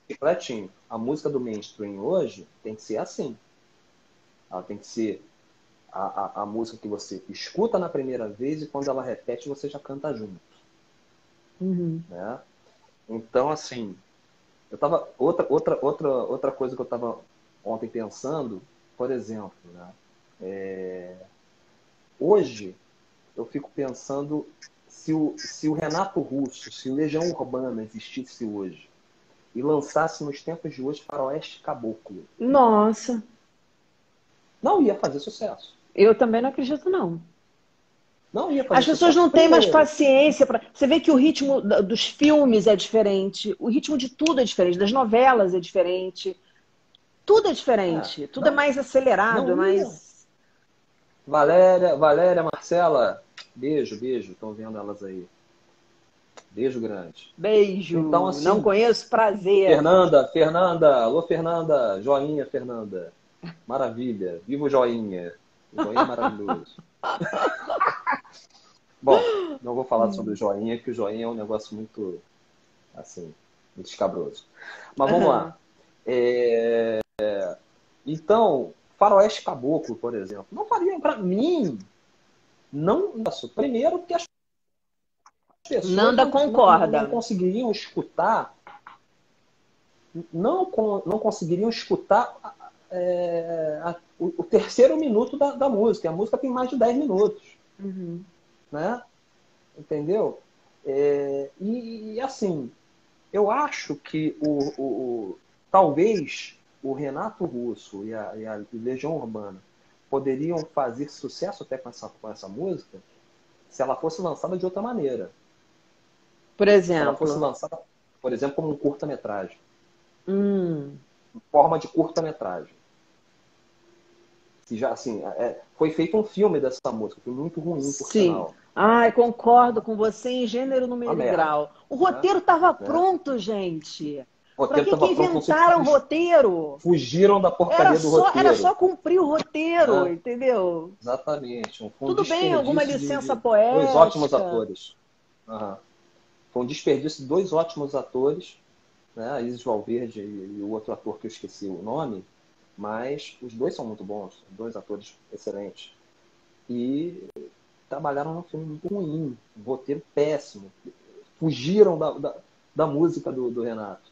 chicletinho. A música do mainstream hoje tem que ser assim. Ela tem que ser a música que você escuta na primeira vez e quando ela repete você já canta junto. Né? Então, assim, eu tava outra coisa que eu estava ontem pensando, por exemplo, né? Hoje eu fico pensando se o Renato Russo, se o Legião Urbana existisse hoje e lançasse nos tempos de hoje Faroeste Caboclo, Nossa, não ia fazer sucesso. eu também não acredito, não. Não ia As fazer pessoas sucesso. não têm mais Primeiro, paciência para. Você vê que o ritmo dos filmes é diferente, o ritmo de tudo é diferente, das novelas é diferente, tudo é diferente, tudo é mais acelerado, é não ia. mais. Valéria, Marcela, beijo, estão vendo elas aí. Beijo grande. Então, Beijo, não assim, conheço, prazer. Fernanda, alô Fernanda, joinha Fernanda, maravilha, viva o joinha, o joinha é maravilhoso. Bom, não vou falar sobre o joinha, porque o joinha é um negócio muito, assim, muito escabroso. Mas vamos lá. Então, Faroeste Caboclo, por exemplo, não faria para mim, não. Primeiro que as pessoas Nanda não concorda. conseguiriam escutar, não conseguiriam escutar o terceiro minuto da música. A música tem mais de 10 minutos. Né? Entendeu? Assim, eu acho que talvez o Renato Russo e a Legião Urbana poderiam fazer sucesso até com essa música se ela fosse lançada de outra maneira. Por Se ela fosse exemplo. lançada, por exemplo, como um curta-metragem. Hum. Em forma de curta-metragem. Já, assim, foi feito um filme dessa música, foi muito ruim, por Sim. sinal. Ai, concordo com você em gênero, Uma número e merda. grau. O roteiro estava Né? pronto, gente. O Para roteiro que estava pronto, inventaram roteiro? fugiram da porcaria do Era roteiro. só cumprir o roteiro, Né? entendeu? Exatamente. Foi um Tudo bem, alguma desperdício licença de dois ótimos poética. atores. Uhum. Foi um desperdício de dois ótimos atores, né? A Isis Valverde e o outro ator que eu esqueci o nome, mas os dois são muito bons, dois atores excelentes. E trabalharam num filme muito ruim, um roteiro péssimo. Fugiram da música do Renato.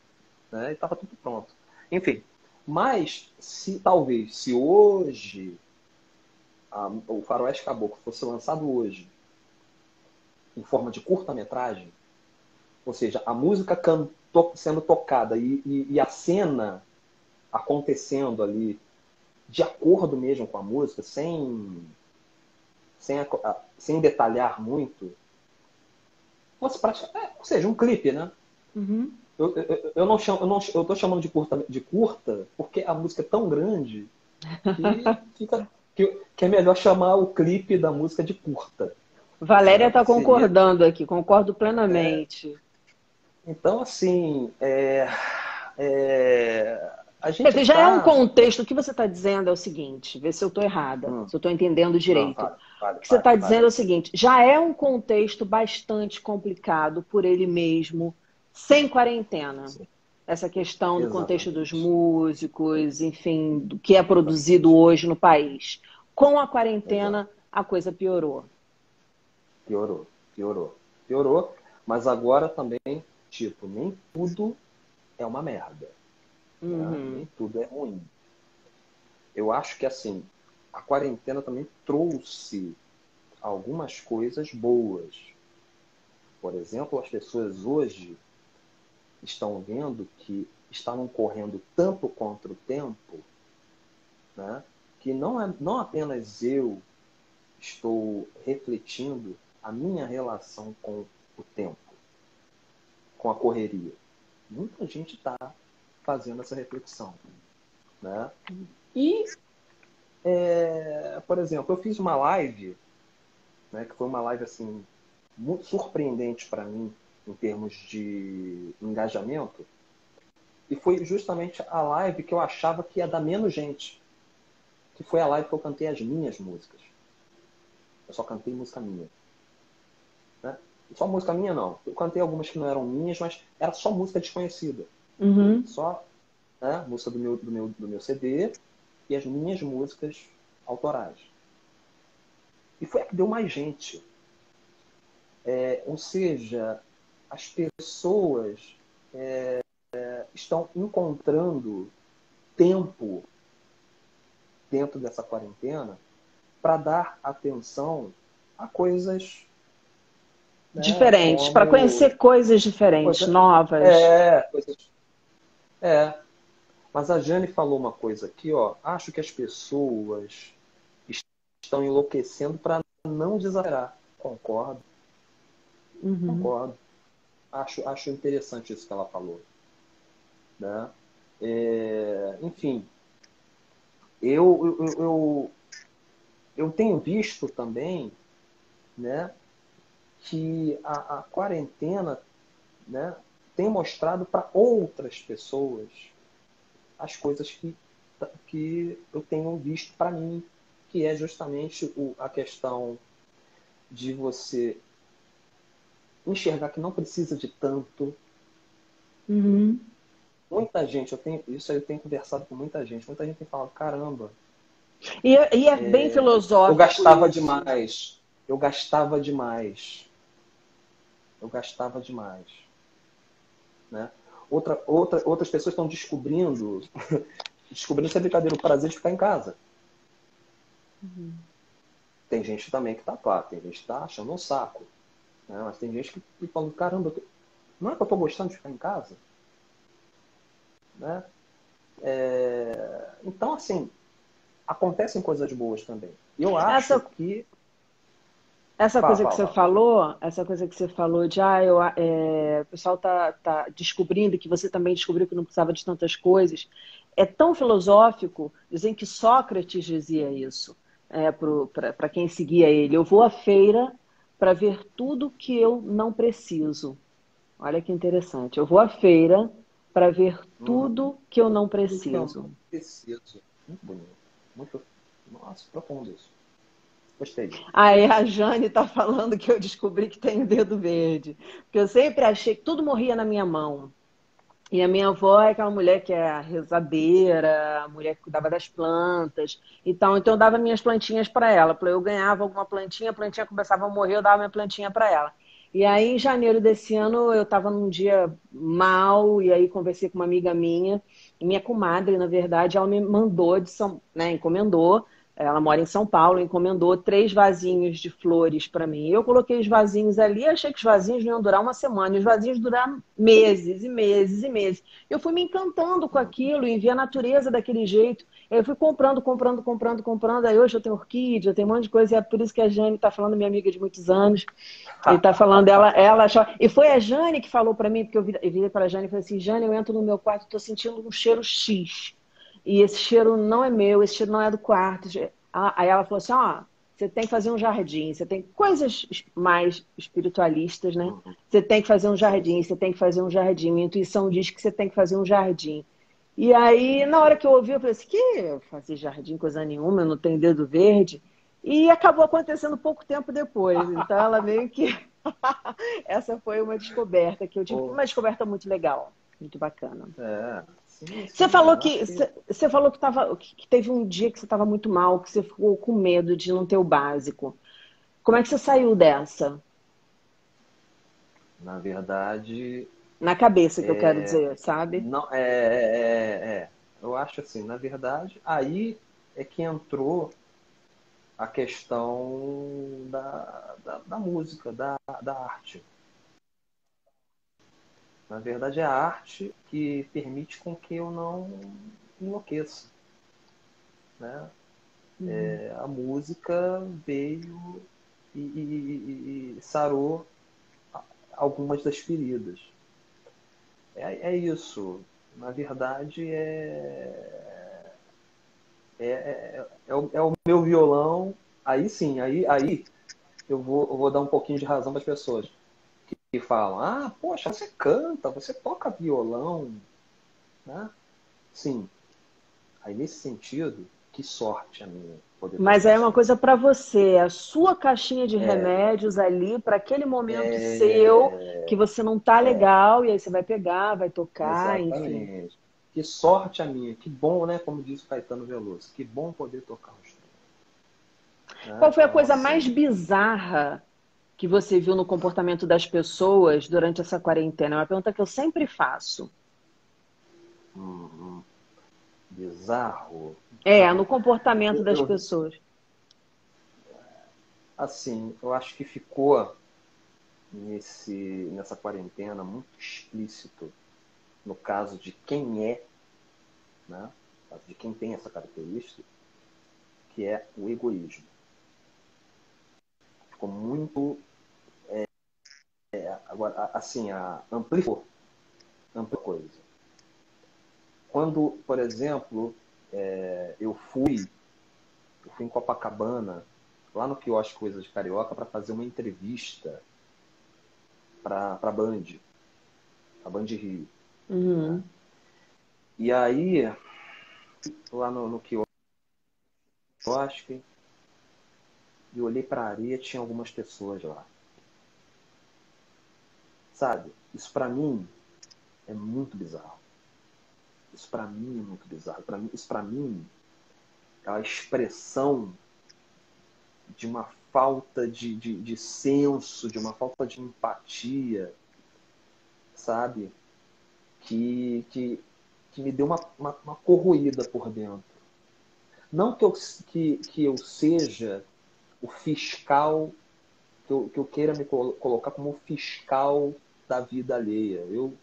Né? E estava tudo pronto. Enfim, mas se hoje o Faroeste Caboclo fosse lançado hoje em forma de curta-metragem, ou seja, a música sendo tocada e a cena acontecendo ali de acordo mesmo com a música, sem detalhar muito, fosse ou seja, um clipe, né? Uhum. Eu não chamo, eu tô chamando de curta porque a música é tão grande que é melhor chamar o clipe da música de curta. Valéria Né? está Seria. concordando aqui, concordo plenamente. Então, assim, a Quer gente dizer, já é um está. contexto. O que você está dizendo é o seguinte: vê se eu estou errada, se eu estou entendendo Não, direito. vale, vale, O que você vale, está vale. dizendo é o seguinte: já é um contexto bastante complicado por ele mesmo, sem quarentena. Sim, Essa questão do contexto dos exatamente. músicos, enfim, do que é produzido hoje no país. Com a Exato. quarentena, a coisa piorou. Piorou. Mas agora também, tipo, nem tudo é uma merda. Né? Uhum. Nem tudo é ruim. Eu acho que, assim, a quarentena também trouxe algumas coisas boas. Por exemplo, as pessoas hoje estão vendo que estavam correndo tanto contra o tempo, né, que não apenas eu estou refletindo a minha relação com o tempo, com a correria. Muita gente está fazendo essa reflexão. Né? E, por exemplo, eu fiz uma live, né, que foi uma live assim, muito surpreendente para mim em termos de engajamento, e foi justamente a live que eu achava que ia dar menos gente, que foi a live que eu cantei as minhas músicas. Eu só cantei música minha. Né? Só música minha não. Eu cantei algumas que não eram minhas, mas era só música desconhecida. Uhum. Só, né, música do meu CD e as minhas músicas autorais. E foi a que deu mais gente. Ou seja, as pessoas estão encontrando tempo dentro dessa quarentena para dar atenção a coisas, né, Diferentes, para como conhecer coisas diferentes, novas. coisas, é. Mas a Jane falou uma coisa aqui, ó. Acho que as pessoas estão enlouquecendo para não desacerar. Concordo, Uhum. concordo. Acho interessante isso que ela falou. Né? Enfim, eu tenho visto também, né, que a quarentena, né, tem mostrado para outras pessoas as coisas que eu tenho visto para mim, que é justamente a questão de você enxergar que não precisa de tanto. Uhum. Muita gente, eu tenho conversado com muita gente tem falado, caramba, E é bem eu filosófico gastava isso. demais, eu gastava demais, eu gastava demais. Né? Outras pessoas estão descobrindo se é brincadeira, o prazer de ficar em casa. Uhum. Tem gente também que tá, claro, tem gente que tá achando um saco. Né? Mas tem gente que fala, caramba, não é que eu tô gostando de ficar em casa? Né? Então, assim, acontecem coisas boas também. Eu acho Essa, que... essa Fala, coisa que fala, você fala. falou, essa coisa que você falou de o pessoal tá descobrindo que você também descobriu que não precisava de tantas coisas, é tão filosófico, dizem que Sócrates dizia isso para quem seguia ele. Eu vou à feira para ver tudo que eu não preciso. Olha que interessante. Eu vou à feira para ver Uhum. tudo que eu não Tudo que eu preciso. não preciso. Muito bonito. Muito... Nossa, profundo isso. Gostei. Aí a Jane tá falando que eu descobri que tenho dedo verde. Porque eu sempre achei que tudo morria na minha mão. E a minha avó é aquela mulher que é a rezadeira, a mulher que cuidava das plantas e tal. Então eu dava minhas plantinhas para ela. Eu ganhava alguma plantinha, a plantinha começava a morrer, eu dava minha plantinha para ela. E aí, em janeiro desse ano, eu estava num dia mal, e aí conversei com uma amiga minha comadre, na verdade, ela me mandou encomendou, ela mora em São Paulo, encomendou 3 vasinhos de flores para mim. Eu coloquei os vasinhos ali, achei que os vasinhos não iam durar uma semana, e os vasinhos duraram meses e meses e meses. Eu fui me encantando com aquilo e vi a natureza daquele jeito. Eu fui comprando, comprando, comprando, comprando. Aí hoje eu tenho orquídea, eu tenho um monte de coisa, e é por isso que a Jane está falando, minha amiga de muitos anos. Ele tá falando ela achou. E foi a Jane que falou para mim, porque eu virei para a Jane e falei assim: Jane, eu entro no meu quarto e tô sentindo um cheiro X. E esse cheiro não é meu, esse cheiro não é do quarto. Aí ela falou assim: ó, você tem que fazer um jardim, você tem coisas mais espiritualistas, né? Uhum. Você tem que fazer um Sim, jardim, sim. você tem que fazer um jardim. Minha intuição diz que você tem que fazer um jardim. E aí, na hora que eu ouvi, eu falei assim: que fazer jardim, coisa nenhuma, eu não tenho dedo verde. E acabou acontecendo pouco tempo depois. Então, ela meio que. Essa foi uma descoberta que eu tive. Pô, Uma descoberta muito legal, muito bacana. sim, Você sim. falou Eu que acho que você falou que teve um dia que você estava muito mal, que você ficou com medo de não ter o básico. Como é que você saiu dessa? na verdade, Na cabeça que eu quero dizer, sabe? Não, eu acho assim, na verdade, aí é que entrou a questão da música, da arte. Na verdade, é a arte que permite com que eu não enlouqueça, né? A música veio e sarou algumas das feridas. É isso. Na verdade, é o meu violão. Aí sim, aí eu vou dar um pouquinho de razão para as pessoas que falam: ah, poxa, você canta, você toca violão, né? Sim. Aí nesse sentido, que sorte a minha poder Mas tocar aí é uma instrumento. coisa para você, a sua caixinha de remédios ali para aquele momento seu que você não tá legal e aí você vai pegar, vai tocar, enfim. Exatamente. Que sorte a minha. Que bom, né? Como diz o Caetano Veloso. Que bom poder tocar um instrumento. Qual Né? foi a Então, coisa mais assim, bizarra que você viu no comportamento das pessoas durante essa quarentena? É uma pergunta que eu sempre faço. hum, bizarro. No comportamento das Eu, pessoas. assim, eu acho que ficou nessa quarentena muito explícito no caso de quem né? No caso de quem tem essa característica, que é o egoísmo. Ficou muito. Agora, assim, amplificou coisa. Quando, por exemplo, eu fui em Copacabana, lá no quiosque Coisas de Carioca, para fazer uma entrevista para a Band Rio. Né? Uhum. E aí, lá no quiosque, eu olhei para a areia, tinha algumas pessoas lá. Sabe? Isso para mim é muito bizarro. Isso para mim é muito bizarro. Isso para mim é a expressão de uma falta de senso, de uma falta de empatia, sabe? Que me deu uma corroída por dentro. Não que eu seja o fiscal, que eu queira me colocar como fiscal da vida alheia. Eu,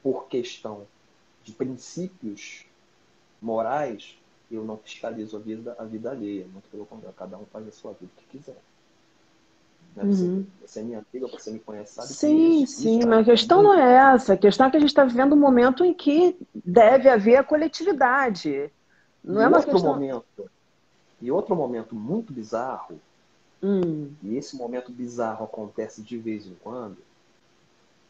por questão de princípios morais, eu não fiscalizo a vida alheia. Muito pelo contrário, cada um faz a sua vida o que quiser. Né? Uhum. Você é minha amiga, você me conhece, sabe que Sim, isso sim, para mas a mim é questão não muito. é essa. A questão é que a gente está vivendo um momento em que deve haver a coletividade. Não E é uma outro questão. momento, e outro momento muito bizarro, Hum, e esse momento bizarro acontece de vez em quando,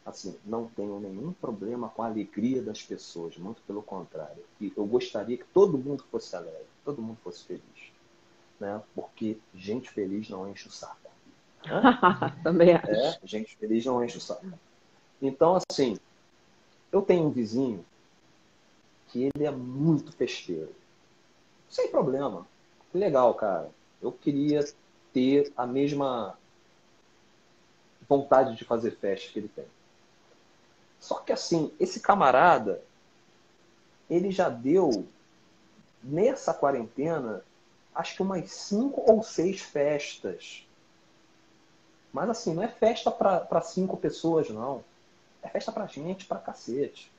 assim, não tenho nenhum problema com a alegria das pessoas, muito pelo contrário. E eu gostaria que todo mundo fosse alegre, todo mundo fosse feliz, né? Porque gente feliz não enche o saco. Né? também acho. Gente feliz não enche o saco. Então, assim, eu tenho um vizinho que ele é muito festeiro. Sem problema. Legal, cara. Eu queria ter a mesma vontade de fazer festa que ele tem. Só que assim, esse camarada, ele já deu, nessa quarentena, acho que umas 5 ou 6 festas. Mas assim, não é festa para 5 pessoas, não. É festa pra gente, pra cacete.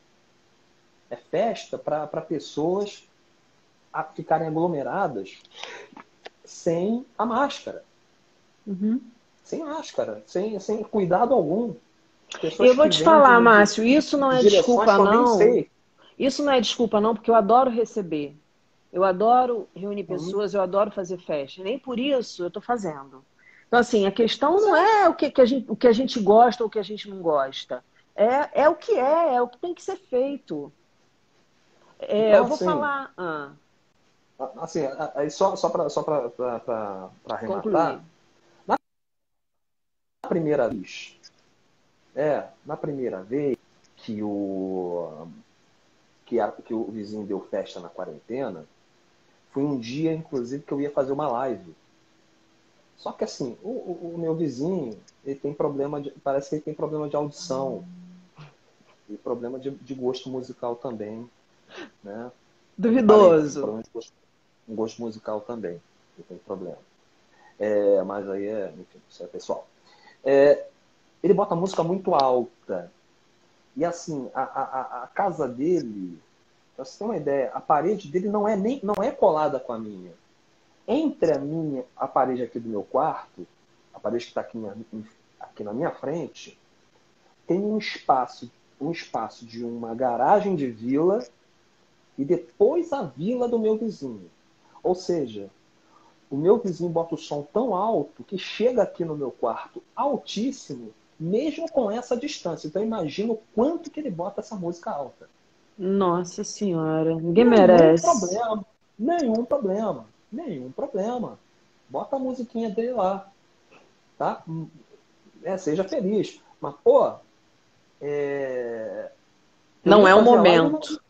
É festa para pessoas ficarem aglomeradas sem a máscara. Uhum. Sem máscara, sem cuidado algum. Eu Pessoas vou que te vêm falar, Márcio, isso não de é direções desculpa, que eu nem não. sei. Isso não é desculpa, não, porque eu adoro receber. Eu adoro reunir Uhum. pessoas, eu adoro fazer festa. Nem por isso eu estou fazendo. Então, assim, a questão Pois não é. é o que a gente gosta ou o que a gente não gosta. É o que é o que tem que ser feito. Eu Então, vou assim, falar. assim, aí só para arrematar, Concluir. na primeira vez, na primeira vez que o vizinho deu festa na quarentena, foi um dia, inclusive, que eu ia fazer uma live. Só que assim, o meu vizinho, ele tem problema parece que ele tem problema de audição. E problema de gosto musical também, né? Duvidoso. Problema de gosto musical também. Eu tenho problema. Mas aí enfim, isso é pessoal. Ele bota a música muito alta. E assim, a casa dele, pra você ter uma ideia, a parede dele não é colada com a minha. Entre a parede aqui do meu quarto, a parede que está aqui na minha frente, tem um espaço de uma garagem de vila e depois a vila do meu vizinho. Ou seja, o meu vizinho bota o som tão alto que chega aqui no meu quarto altíssimo, mesmo com essa distância. Então imagina o quanto que ele bota essa música alta. Nossa Senhora, ninguém Nenhum merece. problema. Nenhum problema. Nenhum problema. Bota a musiquinha dele lá. Tá? Seja feliz. Mas, pô, eu Não ia é o fazer a live. momento.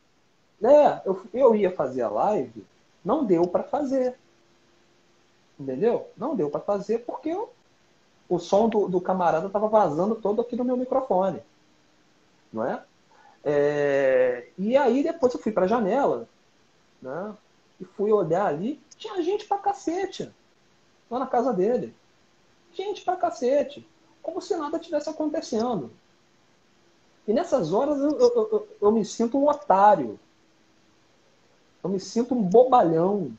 Eu ia fazer a live, não deu para fazer. Entendeu? Não deu para fazer porque o som do camarada estava vazando todo aqui no meu microfone. Não é? E aí depois eu fui para a janela, né? E fui olhar ali, tinha gente pra cacete lá na casa dele. Gente pra cacete. Como se nada tivesse acontecendo. E nessas horas eu me sinto um otário. Eu me sinto um bobalhão.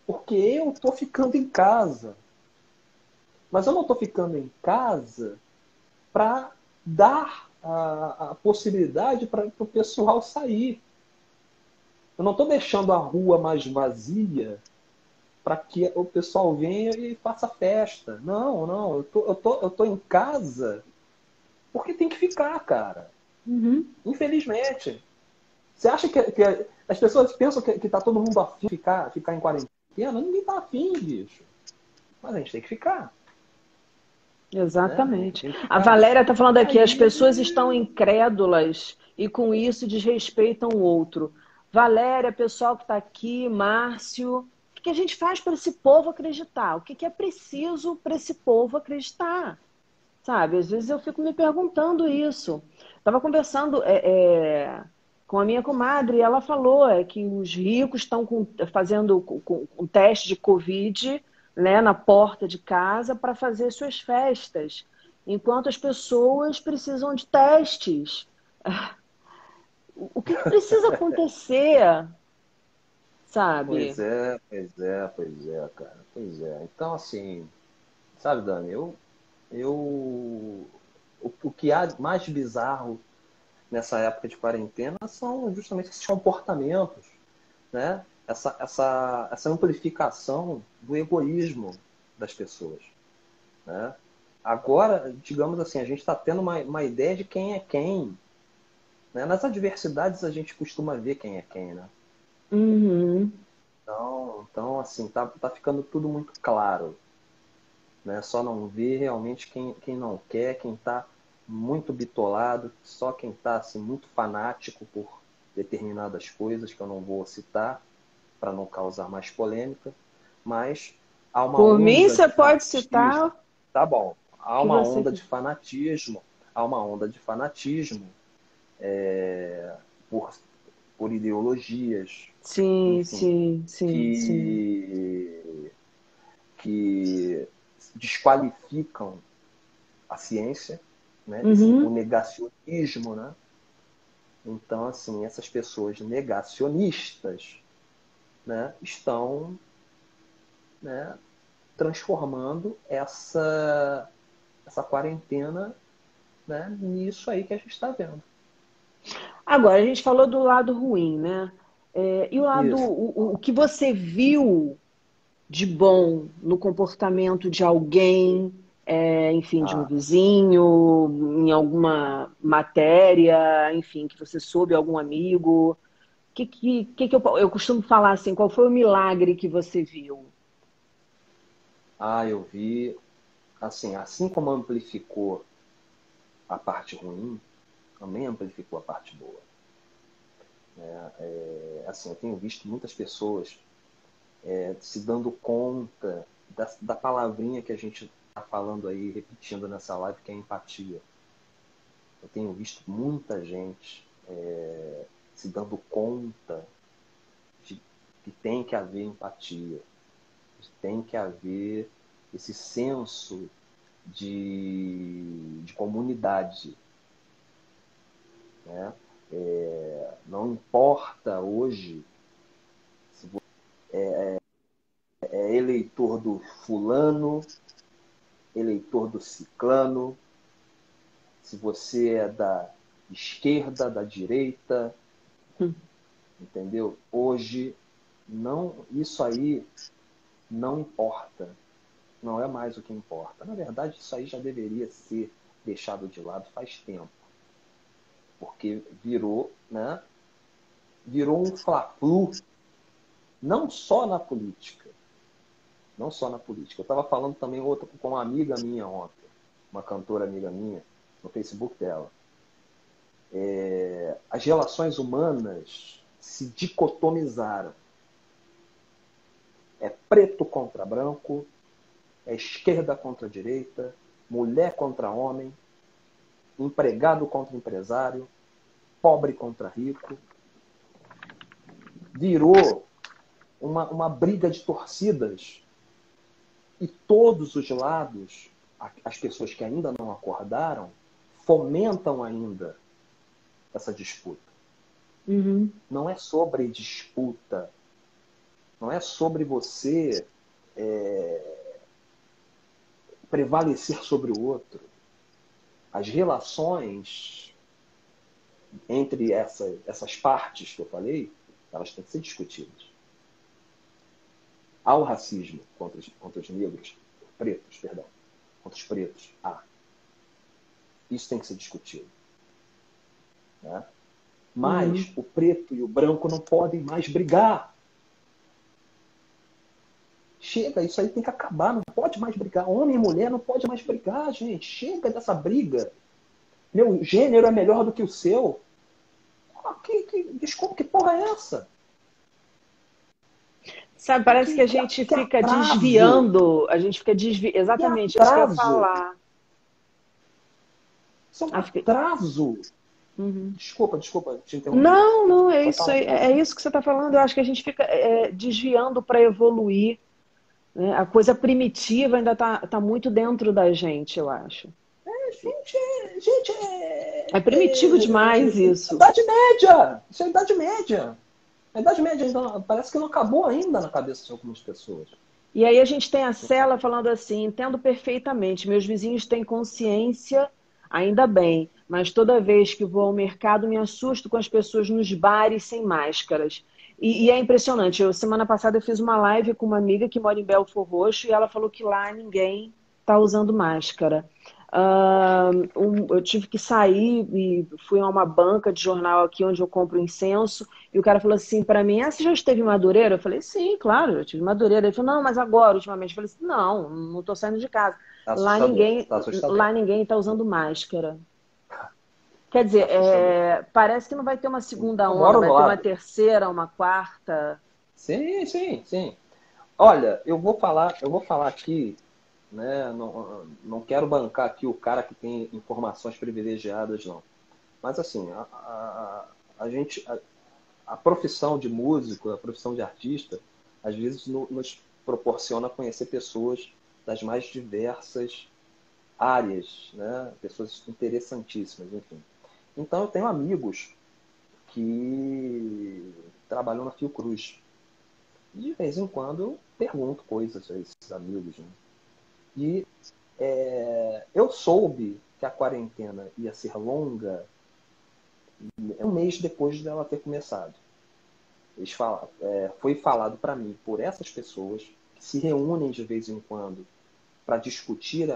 Porque eu tô ficando em casa. Mas eu não tô ficando em casa para dar a possibilidade para o pessoal sair. Eu não estou deixando a rua mais vazia para que o pessoal venha e faça festa. Não, não. Eu tô em casa porque tem que ficar, cara. Uhum. Infelizmente. Você acha que as pessoas pensam que tá todo mundo afim de ficar em quarentena? Ninguém tá afim, bicho. Mas a gente tem que ficar. Né? A gente Exatamente. tem que A ficar. Valéria está falando E aqui, as aí. pessoas estão incrédulas e com isso desrespeitam o outro. Valéria, pessoal que está aqui, Márcio, o que a gente faz para esse povo acreditar? O que é preciso para esse povo acreditar? Sabe, às vezes eu fico me perguntando isso. Estava conversando com a minha comadre e ela falou que os ricos estão fazendo um teste de Covid, né, na porta de casa para fazer suas festas, enquanto as pessoas precisam de testes. O que precisa acontecer, sabe? Pois é, cara. Pois é. Então, assim, sabe, Dani, o que há mais bizarro nessa época de quarentena são justamente esses comportamentos, né? Essa amplificação do egoísmo das pessoas, né? Agora, digamos assim, a gente está tendo uma ideia de quem é quem, né? Nas adversidades a gente costuma ver quem é quem, né? Uhum. Então assim, tá ficando tudo muito claro, né? Só não vê realmente quem não quer, quem está muito bitolado, só quem está assim, muito fanático por determinadas coisas que eu não vou citar para não causar mais polêmica, mas há uma Por mim, onda você de pode fanatismo, citar tá bom? Há o que uma você onda quiser. de fanatismo, há uma onda de fanatismo por, por ideologias, Sim, enfim, sim, sim, sim. que, que desqualificam a ciência, né? O Uhum. negacionismo, né? Então, assim, essas pessoas negacionistas, né, estão, né, transformando essa quarentena, né, nisso aí que a gente está vendo. Agora, a gente falou do lado ruim, né? E o lado, Isso. o que você viu de bom no comportamento de alguém, enfim, de um Ah, vizinho, em alguma matéria, enfim, que você soube, algum amigo? Eu costumo falar assim, qual foi o milagre que você viu? eu vi, assim como amplificou a parte ruim, também amplificou a parte boa. Assim, eu tenho visto muitas pessoas se dando conta da palavrinha que a gente está falando aí, repetindo nessa live, que é empatia. Eu tenho visto muita gente se dando conta de que tem que haver empatia, que tem que haver esse senso de comunidade, né? Não importa hoje se você é eleitor do fulano, eleitor do ciclano, se você é da esquerda, da direita, entendeu? Hoje, isso aí não importa. Não é mais o que importa. Na verdade, isso aí já deveria ser deixado de lado faz tempo. Porque virou, né? Virou um fla-flu, não só na política. Não só na política. Eu estava falando também com uma amiga minha ontem, uma cantora amiga minha, no Facebook dela. As relações humanas se dicotomizaram. É preto contra branco, é esquerda contra direita, mulher contra homem, empregado contra empresário, pobre contra rico. Virou uma briga de torcidas. E todos os lados, as pessoas que ainda não acordaram, fomentam ainda essa disputa. Uhum. Não é sobre disputa. Não é sobre você prevalecer sobre o outro. As relações entre essas partes que eu falei, elas têm que ser discutidas. Há o racismo contra os negros, pretos, perdão, contra os pretos. Há. Isso tem que ser discutido. Né? Mas o preto e o branco não podem mais brigar. Chega, isso aí tem que acabar, não pode mais brigar. Homem e mulher não pode mais brigar, gente. Chega dessa briga. Meu gênero é melhor do que o seu. Desculpa, que porra é essa? Sabe, parece que a gente fica desviando, exatamente, isso que eu ia falar. Isso é um atraso. Uhum. Desculpa te interromper. Não, é isso aí, é isso que você está falando. Eu acho que a gente fica desviando para evoluir. Né? A coisa primitiva ainda está muito dentro da gente, eu acho. Gente, é primitivo demais isso. Idade Média! Isso é Idade Média. A Idade Média ainda parece que não acabou ainda na cabeça de algumas pessoas. E aí a gente tem a Cela falando assim, entendo perfeitamente, meus vizinhos têm consciência, ainda bem, mas toda vez que vou ao mercado me assusto com as pessoas nos bares sem máscaras. E é impressionante, semana passada eu fiz uma live com uma amiga que mora em Belford Roxo e ela falou que lá ninguém está usando máscara. Eu tive que sair e fui a uma banca de jornal aqui onde eu compro incenso e o cara falou assim para mim, você já esteve em Madureira? Eu falei, sim, claro, eu estive em Madureira. Ele falou, não, mas agora, ultimamente. Eu falei assim, não estou saindo de casa. Lá ninguém está usando máscara. Quer dizer, parece que não vai ter uma segunda onda, vai ter uma terceira, uma quarta. Sim. Olha, eu vou falar aqui, né? Não quero bancar aqui o cara que tem informações privilegiadas, não. Mas assim, a profissão de músico, a profissão de artista, às vezes nos proporciona conhecer pessoas das mais diversas áreas, né? Pessoas interessantíssimas, enfim. Então eu tenho amigos que trabalham na Fiocruz. E de vez em quando eu pergunto coisas a esses amigos, né? E eu soube que a quarentena ia ser longa um mês depois dela ter começado. Foi falado para mim por essas pessoas que se reúnem de vez em quando para discutir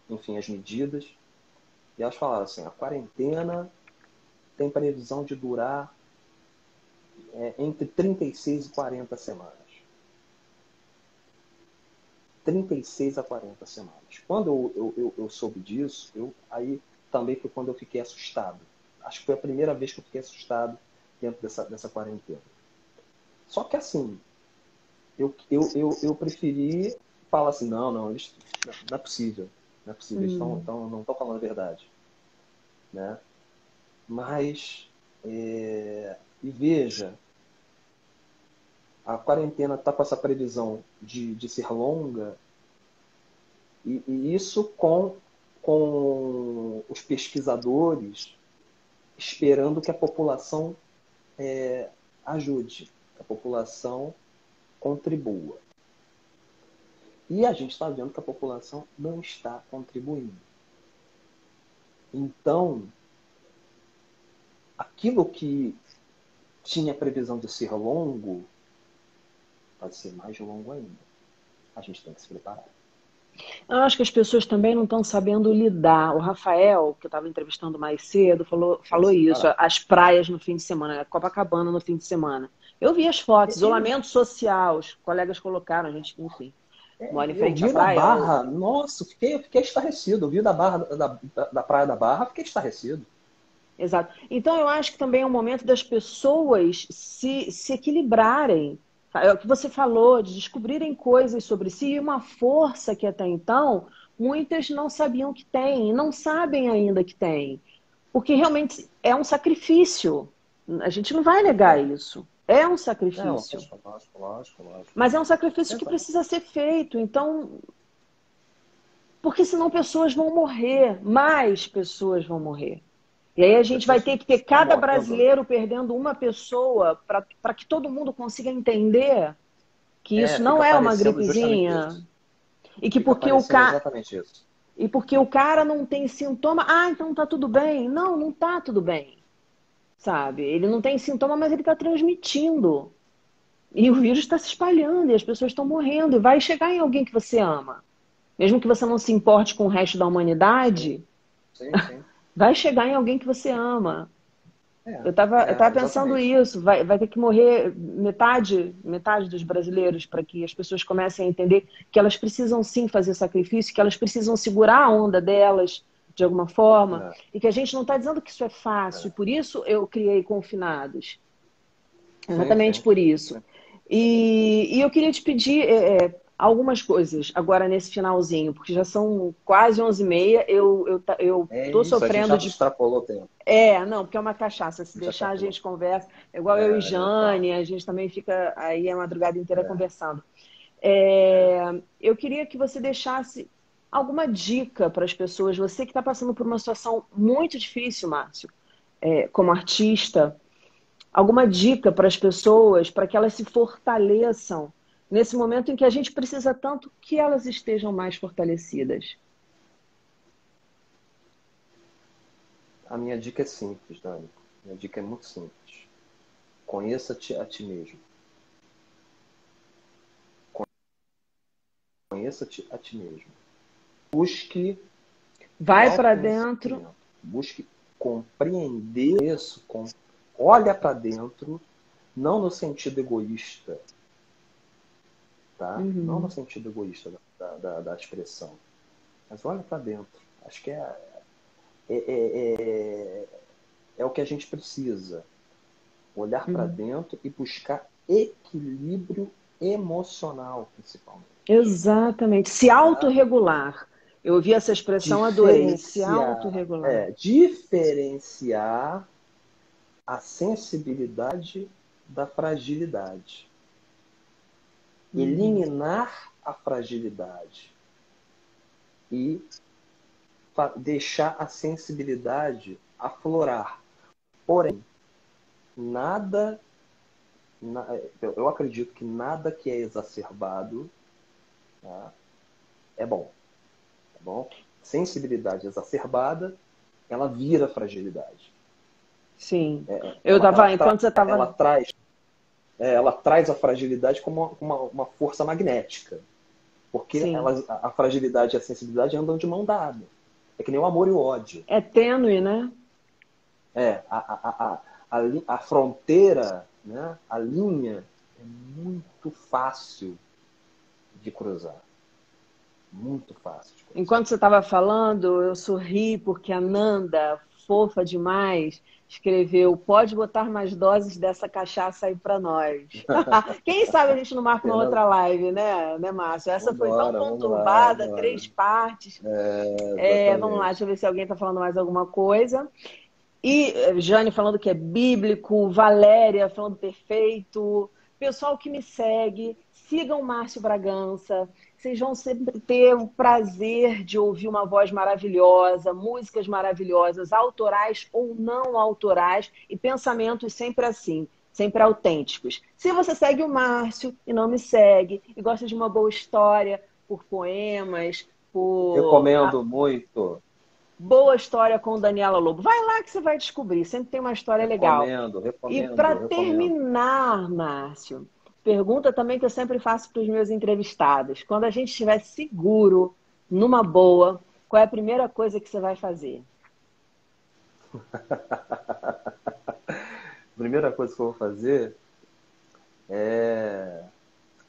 enfim, as medidas. E elas falaram assim, a quarentena tem previsão de durar entre 36 e 40 semanas. 36 a 40 semanas. Quando eu soube disso, aí também foi quando eu fiquei assustado. Acho que foi a primeira vez que eu fiquei assustado dentro dessa quarentena. Só que assim, eu preferi falar assim, não é possível. Eles não estão falando a verdade. Né? Mas E veja, a quarentena está com essa previsão de ser longa, e isso com os pesquisadores esperando que a população ajude, que a população contribua. E a gente está vendo que a população não está contribuindo. Então, aquilo que tinha previsão de ser longo, pode ser mais longo ainda. A gente tem que se preparar. Eu acho que as pessoas também não estão sabendo lidar. O Rafael, que eu estava entrevistando mais cedo, falou isso. As praias no fim de semana, a Copacabana no fim de semana. Eu vi as fotos, isolamento social, os colegas colocaram, a gente, enfim, mora em frente à praia. Da Barra, nossa, fiquei estarrecido. Eu vi da Barra, da Praia da Barra, fiquei estarrecido. Exato. Então eu acho que também é um momento das pessoas se equilibrarem. É o que você falou, de descobrirem coisas sobre si, e uma força que até então muitas não sabiam que tem, não sabem ainda que tem. Porque realmente é um sacrifício. A gente não vai negar isso. É um sacrifício. Lógico. Mas é um sacrifício que precisa ser feito. Então, porque senão pessoas vão morrer, mais pessoas vão morrer. E aí a gente vai ter que ter cada brasileiro perdendo uma pessoa para que todo mundo consiga entender que isso não é uma gripezinha. E que porque o cara e porque o cara não tem sintoma, então tá tudo bem. Não, não tá tudo bem. Sabe? Ele não tem sintoma, mas ele está transmitindo. E o vírus está se espalhando e as pessoas estão morrendo. E vai chegar em alguém que você ama. Mesmo que você não se importe com o resto da humanidade, sim. Vai chegar em alguém que você ama. Eu tava pensando isso. Vai ter que morrer metade dos brasileiros para que as pessoas comecem a entender que elas precisam sim fazer sacrifício, que elas precisam segurar a onda delas de alguma forma, e que a gente não está dizendo que isso é fácil. Por isso eu criei Confinados. Exatamente por isso. E eu queria te pedir algumas coisas agora nesse finalzinho, porque já são quase 11h30. Eu tô sofrendo a gente já extrapolou o tempo. Não, porque é uma cachaça. Se deixar, a gente conversa. É igual eu e Jane, a gente também fica aí a madrugada inteira conversando. Eu queria que você deixasse alguma dica para as pessoas. Você que está passando por uma situação muito difícil, Márcio, como artista, alguma dica para as pessoas, para que elas se fortaleçam nesse momento em que a gente precisa tanto que elas estejam mais fortalecidas. A minha dica é simples, Dani. Minha dica é muito simples. Conheça-te a ti mesmo. Conheça-te a ti mesmo. Busque... Vai para dentro. Busque compreender isso. Olha para dentro, não no sentido egoísta. Tá? Não no sentido egoísta da expressão. Mas olha para dentro. Acho que é o que a gente precisa. Olhar para dentro e buscar equilíbrio emocional, principalmente. Exatamente. Se autorregular. Eu ouvi essa expressão, adorei. Se autorregular. Diferenciar a sensibilidade da fragilidade. Eliminar a fragilidade e deixar a sensibilidade aflorar. Porém, eu acredito que nada que é exacerbado, tá, é bom. Tá bom? Sensibilidade exacerbada, ela vira fragilidade. Sim. Enquanto você estava... Ela traz a fragilidade como uma força magnética. Porque a fragilidade e a sensibilidade andam de mão dada. É que nem o amor e o ódio. É tênue, né? A fronteira, né? A linha é muito fácil de cruzar. Muito fácil de cruzar. Enquanto você estava falando, eu sorri porque a Nanda, fofa demais, escreveu: pode botar mais doses dessa cachaça aí para nós. Quem sabe a gente não marca uma outra live, né, Márcio? Essa foi tão conturbada, vamos lá. 3 partes. Vamos lá, deixa eu ver se alguém está falando mais alguma coisa. E Jane falando que é bíblico, Valéria falando perfeito. Pessoal que me segue, sigam o Márcio Bragança. Vocês vão sempre ter o prazer de ouvir uma voz maravilhosa, músicas maravilhosas, autorais ou não autorais, e pensamentos sempre assim, sempre autênticos. Se você segue o Márcio e não me segue, e gosta de uma boa história, por poemas, por Recomendo muito. boa história com Daniela Lobo. Vai lá que você vai descobrir. Sempre tem uma história legal. Recomendo, E para recomendo, recomendo. terminar, Márcio, pergunta também que eu sempre faço para os meus entrevistados. Quando a gente estiver seguro, numa boa, qual é a primeira coisa que você vai fazer? A primeira coisa que eu vou fazer é,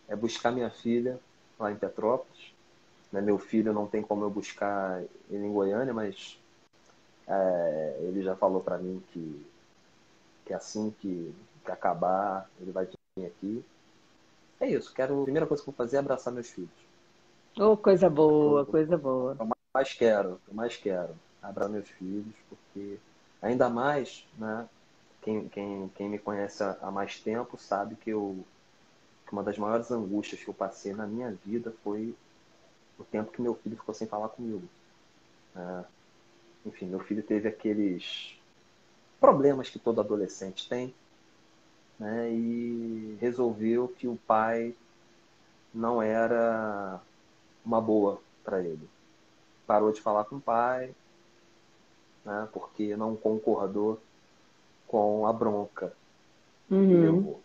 é buscar minha filha lá em Petrópolis. Né? Meu filho não tem como eu buscar ele em Goiânia, mas ele já falou para mim que assim que acabar, ele vai vir aqui. É isso, a primeira coisa que eu vou fazer é abraçar meus filhos. Oh, coisa boa, Eu coisa boa. eu mais quero abraçar meus filhos, porque ainda mais, né, quem me conhece há mais tempo sabe que uma das maiores angústias que eu passei na minha vida foi o tempo que meu filho ficou sem falar comigo. Né? Enfim, meu filho teve aqueles problemas que todo adolescente tem, né, e resolveu que o pai não era uma boa para ele. Parou de falar com o pai, né, porque não concordou com a bronca que Uhum. levou.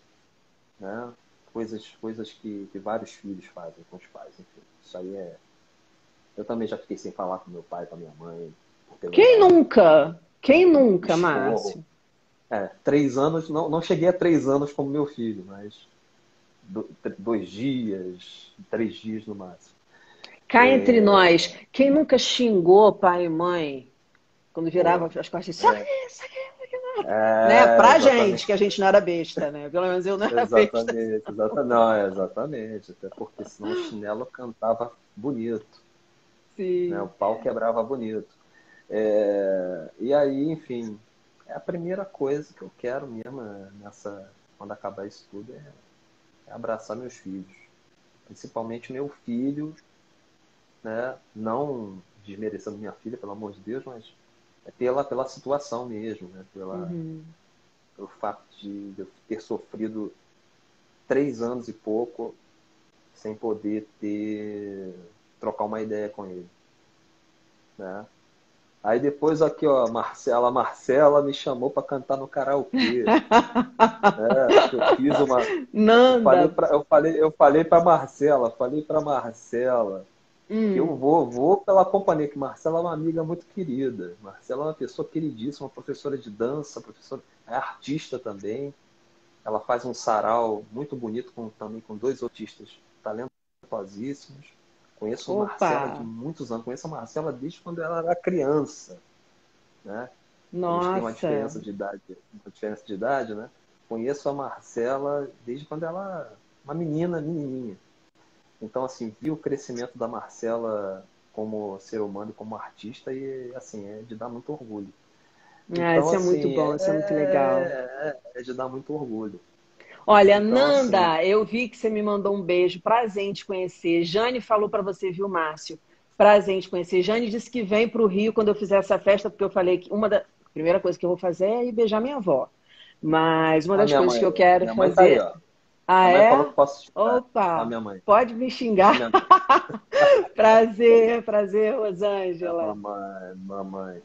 Né? Coisas que vários filhos fazem com os pais. Enfim, isso aí é... Eu também já fiquei sem falar com meu pai, com a minha mãe, por ter Quem levado nunca? Quem nunca, esporro. Márcio? 3 anos, não cheguei a 3 anos como meu filho, mas 2 dias, 3 dias no máximo. Cá entre nós, quem nunca xingou pai e mãe quando virava Pô, as costas? Isso é, aqui, isso aqui. Né? Pra gente, exatamente. que a gente não era besta, né? Pelo menos eu não era besta. Exatamente, exatamente. Não, exatamente. Até porque senão o chinelo cantava bonito, né? O Sim. pau quebrava bonito. E aí, enfim, é a primeira coisa que eu quero mesmo quando acabar isso tudo é abraçar meus filhos. Principalmente meu filho, né? Não desmerecendo minha filha, pelo amor de Deus, mas é pela situação mesmo, né? Uhum. Pelo fato de eu ter sofrido 3 anos e pouco sem poder trocar uma ideia com ele, né? Aí depois aqui, ó, Marcela me chamou para cantar no karaokê, né? Eu fiz uma, Nanda. eu falei para Marcela que eu Hum. vou pela companhia, que Marcela é uma amiga muito querida. Marcela é uma pessoa queridíssima, uma professora de dança, é artista também. Ela faz um sarau muito bonito também com 2 autistas talentosíssimos. Conheço a Marcela de Opa. muitos anos. Conheço a Marcela desde quando ela era criança, né? A gente tem Nossa. uma diferença de idade, né? Conheço a Marcela desde quando ela uma menininha. Então, assim, vi o crescimento da Marcela como ser humano e como artista e, assim, é de dar muito orgulho. Ah, Então, isso é muito assim, bom, isso é muito legal. é de dar muito orgulho. Olha, Então, assim, Nanda, eu vi que você me mandou um beijo. Prazer em te conhecer. Jane falou para você, viu, Márcio? Prazer em te conhecer. Jane disse que vem para o Rio quando eu fizer essa festa, porque eu falei que uma da primeira coisa que eu vou fazer é ir beijar minha avó. Mas uma a das minha coisas mãe, que eu quero minha mãe tá aí, fazer. ó. Ah, Minha mãe falou é? que posso xingar. A Opa! minha mãe. Pode me A xingar. minha mãe. Prazer, prazer, A Rosângela. mamãe.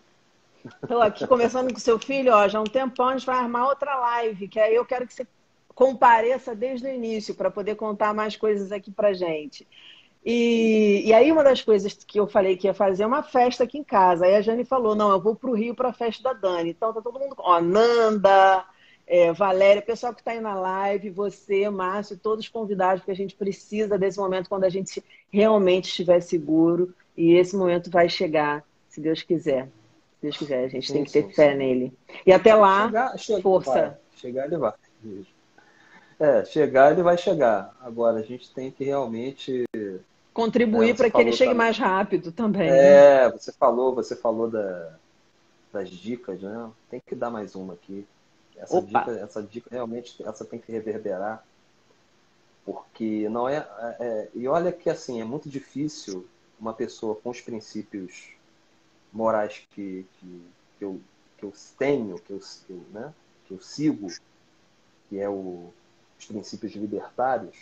Estou aqui conversando com seu filho, ó, já há um tempão a gente vai armar outra live, que aí eu quero que você compareça desde o início para poder contar mais coisas aqui pra gente. E aí uma das coisas que eu falei que ia fazer é uma festa aqui em casa. Aí a Jane falou, não, eu vou para o Rio para a festa da Dani. Então tá todo mundo, ó, Nanda, Valéria, pessoal que está aí na live, você, Márcio, todos convidados, porque a gente precisa desse momento quando a gente realmente estiver seguro. E esse momento vai chegar, se Deus quiser. Se Deus quiser, a gente tem Sim, que ter sim, fé sim. nele. E até lá, Chegar ele vai. força. Chegar ele vai. Chegar ele vai chegar. Agora, a gente tem que realmente, né, Contribuir você para que ele falou chegue também. mais rápido também, né? Você falou das dicas, né? Tem que dar mais uma aqui. Opa! Essa dica realmente, essa tem que reverberar, porque não e olha que assim, é muito difícil uma pessoa com os princípios morais que eu, que eu tenho, né? Que eu sigo, que é os princípios libertários,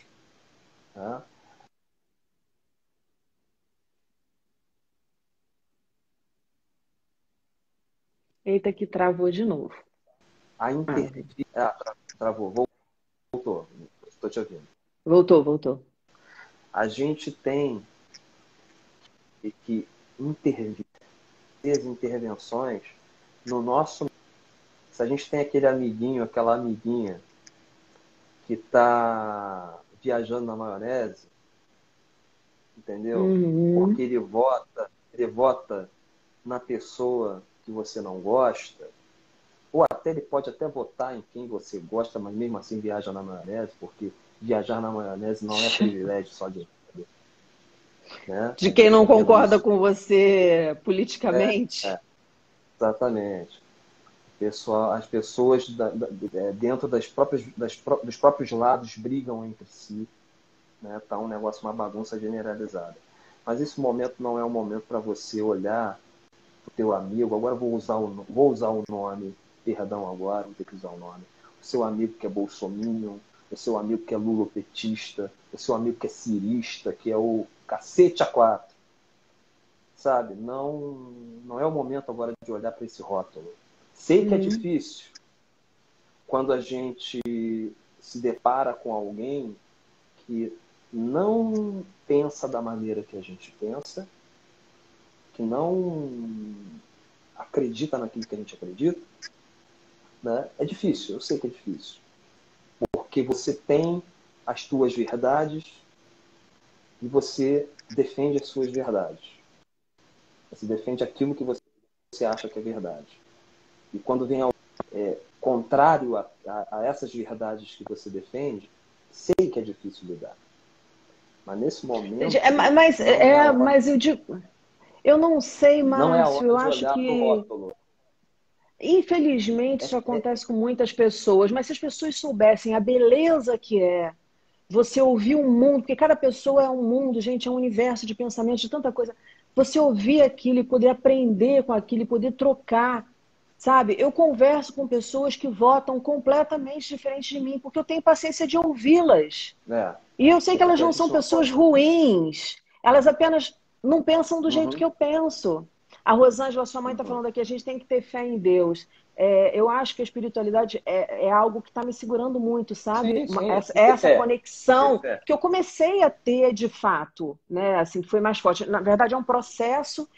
né? Eita, que travou de novo. A Ah, intervir. Travou, voltou. Estou te ouvindo. voltou. A gente tem que intervir, as intervenções no nosso. Se a gente tem aquele amiguinho, aquela amiguinha que está viajando na maionese, entendeu? Porque Uhum. ele vota na pessoa que você não gosta, ou até ele pode até votar em quem você gosta, mas mesmo assim viaja na maionese, porque viajar na maionese não é privilégio só de, né? De quem não Entendo concorda isso. com você É, politicamente. é, exatamente. As pessoas dentro dos próprios lados brigam entre si, né? Tá um negócio, uma bagunça generalizada. Mas esse momento não é um momento para você olhar o teu amigo. Agora vou usar o nome, perdão agora, vou ter que usar o nome. O seu amigo que é bolsominion, o seu amigo que é lulopetista, o seu amigo que é cirista, que é o cacete a quatro, sabe? Não é o momento agora de olhar para esse rótulo. Sei que é Uhum. difícil quando a gente se depara com alguém que não pensa da maneira que a gente pensa, que não acredita naquilo que a gente acredita, né? É difícil, eu sei que é difícil, porque você tem as tuas verdades e você defende as suas verdades. Você defende aquilo que você acha que é verdade. E quando vem algo contrário a essas verdades que você defende, sei que é difícil lidar. Mas nesse momento não é a hora. Mas eu não sei, Não é a Márcio, hora eu de acho olhar para o que, rótulo. infelizmente, É, isso é, acontece com muitas pessoas, mas se as pessoas soubessem a beleza que é você ouvir um mundo, porque cada pessoa é um mundo, gente, é um universo de pensamentos, de tanta coisa. Você ouvir aquilo e poder aprender com aquilo e poder trocar, sabe? Eu converso com pessoas que votam completamente diferente de mim, porque eu tenho paciência de ouvi-las. é, E eu sei que elas porque a não são gente não pessoas pode. ruins. Elas apenas não pensam do jeito Uhum. que eu penso. A Rosângela, sua mãe, está Uhum. falando aqui, a gente tem que ter fé em Deus. Eu acho que a espiritualidade é algo que está me segurando muito, sabe? Sim, sim. Essa Ter conexão fé. que eu comecei a ter de fato, né? Assim, que foi mais forte. Na verdade, é um processo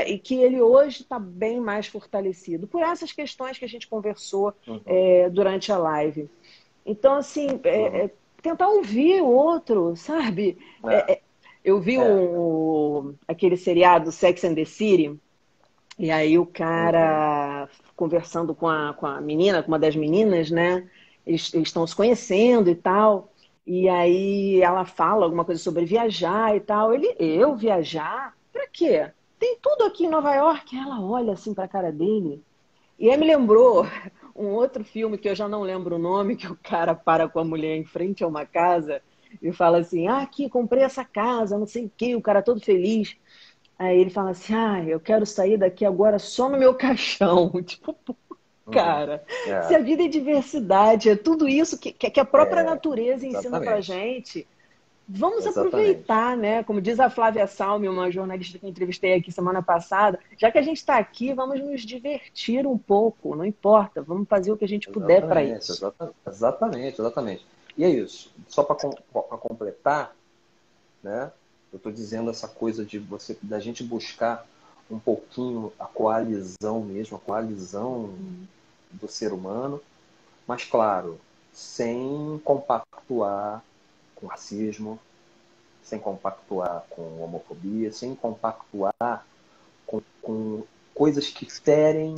e que ele hoje está bem mais fortalecido por essas questões que a gente conversou Uhum. durante a live. Então, assim, Uhum. tentar ouvir o outro, sabe? É, Eu vi é. aquele seriado Sex and the City, e aí o Uhum. cara conversando com a menina, com uma das meninas, né? Eles estão se conhecendo e tal. E aí ela fala alguma coisa sobre viajar e tal. Eu viajar? Pra quê? Tem tudo aqui em Nova York. Ela olha assim pra cara dele. E aí me lembrou Uhum. um outro filme que eu já não lembro o nome, que o cara para com a mulher em frente a uma casa e fala assim: ah, aqui, comprei essa casa, não sei o quê, o cara todo feliz. Aí ele fala assim: ah, eu quero sair daqui agora só no meu caixão. Tipo, pô, Uhum. cara, se a É, vida é diversidade, é tudo isso que a própria natureza ensina pra exatamente. gente. Vamos Exatamente. aproveitar, né? Como diz a Flávia Salmi, uma jornalista que eu entrevistei aqui semana passada, já que a gente está aqui, vamos nos divertir um pouco, não importa, vamos fazer o que a gente puder para Exatamente. isso. Exatamente. Exatamente. E é isso. Só para completar, né? Eu estou dizendo essa coisa da gente buscar um pouquinho a coalizão mesmo, a coalizão do ser humano, mas claro, sem compactuar com racismo, sem compactuar com homofobia, sem compactuar com coisas que ferem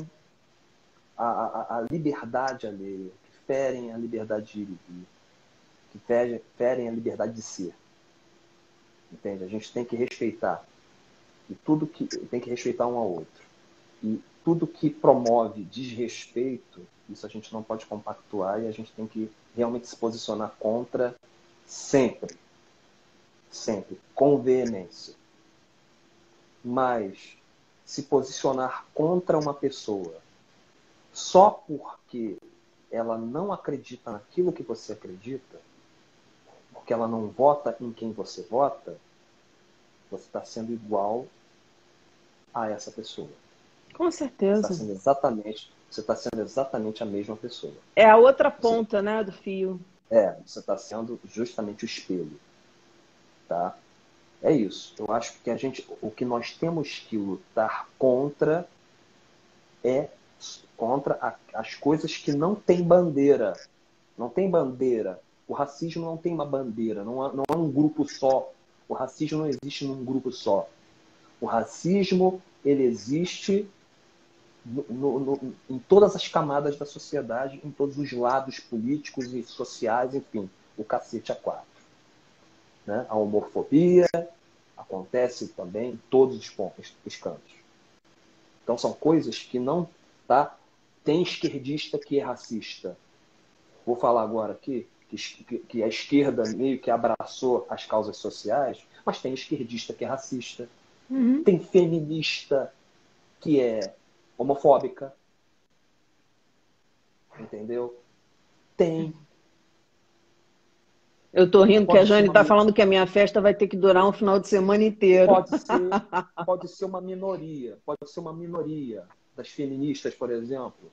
a liberdade alheia, que ferem a liberdade de ir e vir, que ferem a liberdade de ser. Entende? A gente tem que respeitar. E tudo que tem que respeitar um ao outro. E tudo que promove desrespeito, isso a gente não pode compactuar e a gente tem que realmente se posicionar contra sempre. Sempre. Com veemência. Mas se posicionar contra uma pessoa só porque ela não acredita naquilo que você acredita, porque ela não vota em quem você vota, você está sendo igual a essa pessoa. Com certeza. Você está sendo exatamente a mesma pessoa. É a outra ponta, né, do fio. Você está sendo justamente o espelho. Tá? É isso. Eu acho que o que nós temos que lutar contra é contra as coisas que não têm bandeira. Não tem bandeira. O racismo não tem uma bandeira. Não é um grupo só. O racismo não existe num grupo só. O racismo, ele existe em todas as camadas da sociedade, em todos os lados políticos e sociais, enfim, o cacete a quatro. Né? A homofobia acontece também em todos os cantos. Então são coisas que não... Tá? Tem esquerdista que é racista. Vou falar agora aqui que a esquerda meio que abraçou as causas sociais, mas tem esquerdista que é racista. Uhum. Tem feminista que é homofóbica. Entendeu? Tem. Eu tô rindo que a Jane tá falando que a minha festa vai ter que durar um final de semana inteiro. Pode ser uma minoria. Pode ser uma minoria das feministas, por exemplo.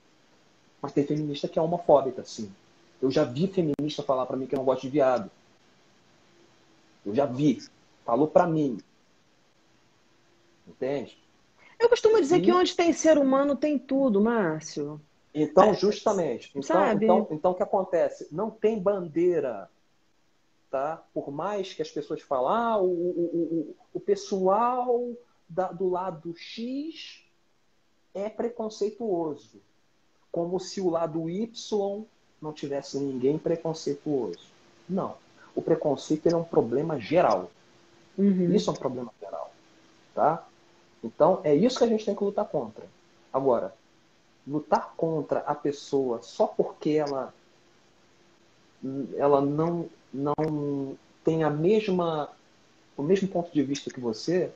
Mas tem feminista que é homofóbica, sim. Eu já vi feminista falar pra mim que eu não gosto de viado. Eu já vi. Falou pra mim. Entende? Eu costumo dizer que onde tem ser humano tem tudo, Márcio. Então, justamente. Sabe? Então, o que acontece? Não tem bandeira. Tá? Por mais que as pessoas falem, o pessoal do lado X é preconceituoso. Como se o lado Y não tivesse ninguém preconceituoso. Não. O preconceito é um problema geral. Uhum. Isso é um problema geral. Tá? Então, é isso que a gente tem que lutar contra. Agora, lutar contra a pessoa só porque ela não tem o mesmo ponto de vista que você,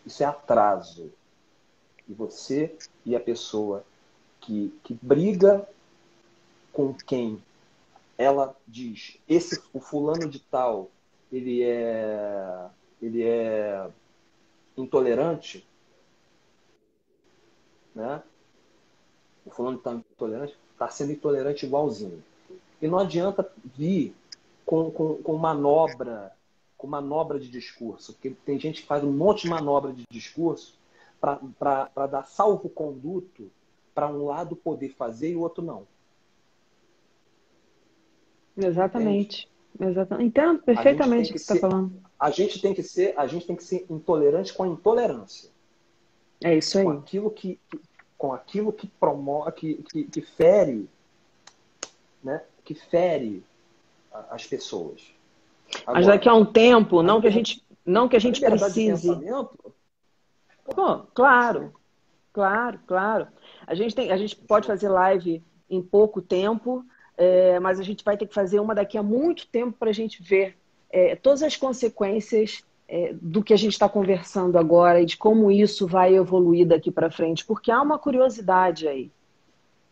isso é atraso. E você e a pessoa que briga com quem ela diz, o fulano de tal, ele é intolerante, né? O fulano de tal intolerante, está sendo intolerante igualzinho. E não adianta vir com manobra de discurso, porque tem gente que faz um monte de manobra de discurso para dar salvo-conduto para um lado poder fazer e o outro não. Exatamente. Entendo perfeitamente o que você está falando. A gente tem que ser intolerante com a intolerância. É isso aí. Com aquilo que promove, que fere, né? Que fere as pessoas. Agora, mas daqui a um tempo, não que a gente precise. De pensamento, Pô, claro. A gente pode fazer live em pouco tempo, mas a gente vai ter que fazer uma daqui a muito tempo para a gente ver todas as consequências do que a gente está conversando agora e de como isso vai evoluir daqui para frente, porque há uma curiosidade aí.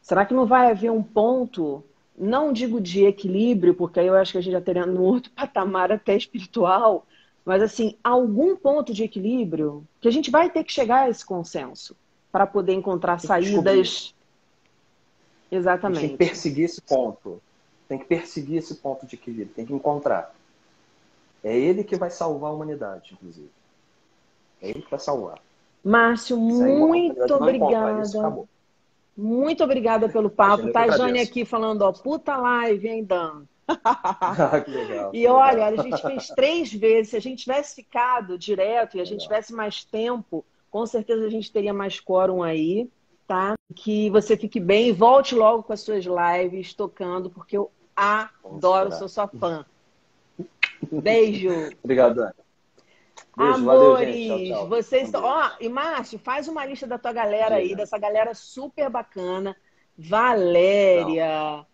Será que não vai haver um ponto, não digo de equilíbrio, porque aí eu acho que a gente já estaria num outro patamar até espiritual, mas assim, algum ponto de equilíbrio que a gente vai ter que chegar a esse consenso para poder encontrar saídas. Exatamente. A gente tem que perseguir esse ponto. Tem que perseguir esse ponto de equilíbrio. Tem que encontrar. É ele que vai salvar a humanidade, inclusive. É ele que vai salvar. Márcio, muito obrigada. Muito obrigada pelo papo. Tá a Jane aqui falando, ó, puta live, hein, Dan? Que legal. E olha, a gente fez 3 vezes. Se a gente tivesse ficado direto e a gente tivesse mais tempo, com certeza a gente teria mais quórum aí, tá? Que você fique bem e volte logo com as suas lives tocando, porque eu adoro, sou sua fã. Beijo. Obrigado, Ana. Beijo, valeu, gente. Tchau, Amores, tchau. vocês. Um beijo. Ó, e Márcio, faz uma lista da tua galera aí, Diga. dessa galera super bacana. Não. Valéria,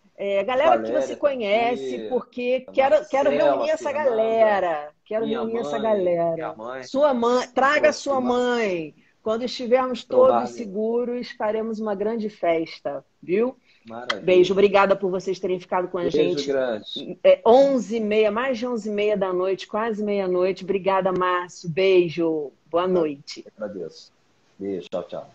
galera que você Valéria tá conhece, aqui, porque a quero Marcela, reunir a essa Fernanda, galera. Quero minha reunir essa mãe, galera. Sua mãe, traga sua Josimar, mãe. Quando estivermos todos provável. seguros, faremos uma grande festa, viu? Beijo, Maravilha. obrigada por vocês terem ficado com a Beijo gente. grande. 11h30, mais de 11h30 da noite, quase meia-noite. Obrigada, Márcio. Beijo. Boa noite. Agradeço. Beijo, tchau, tchau.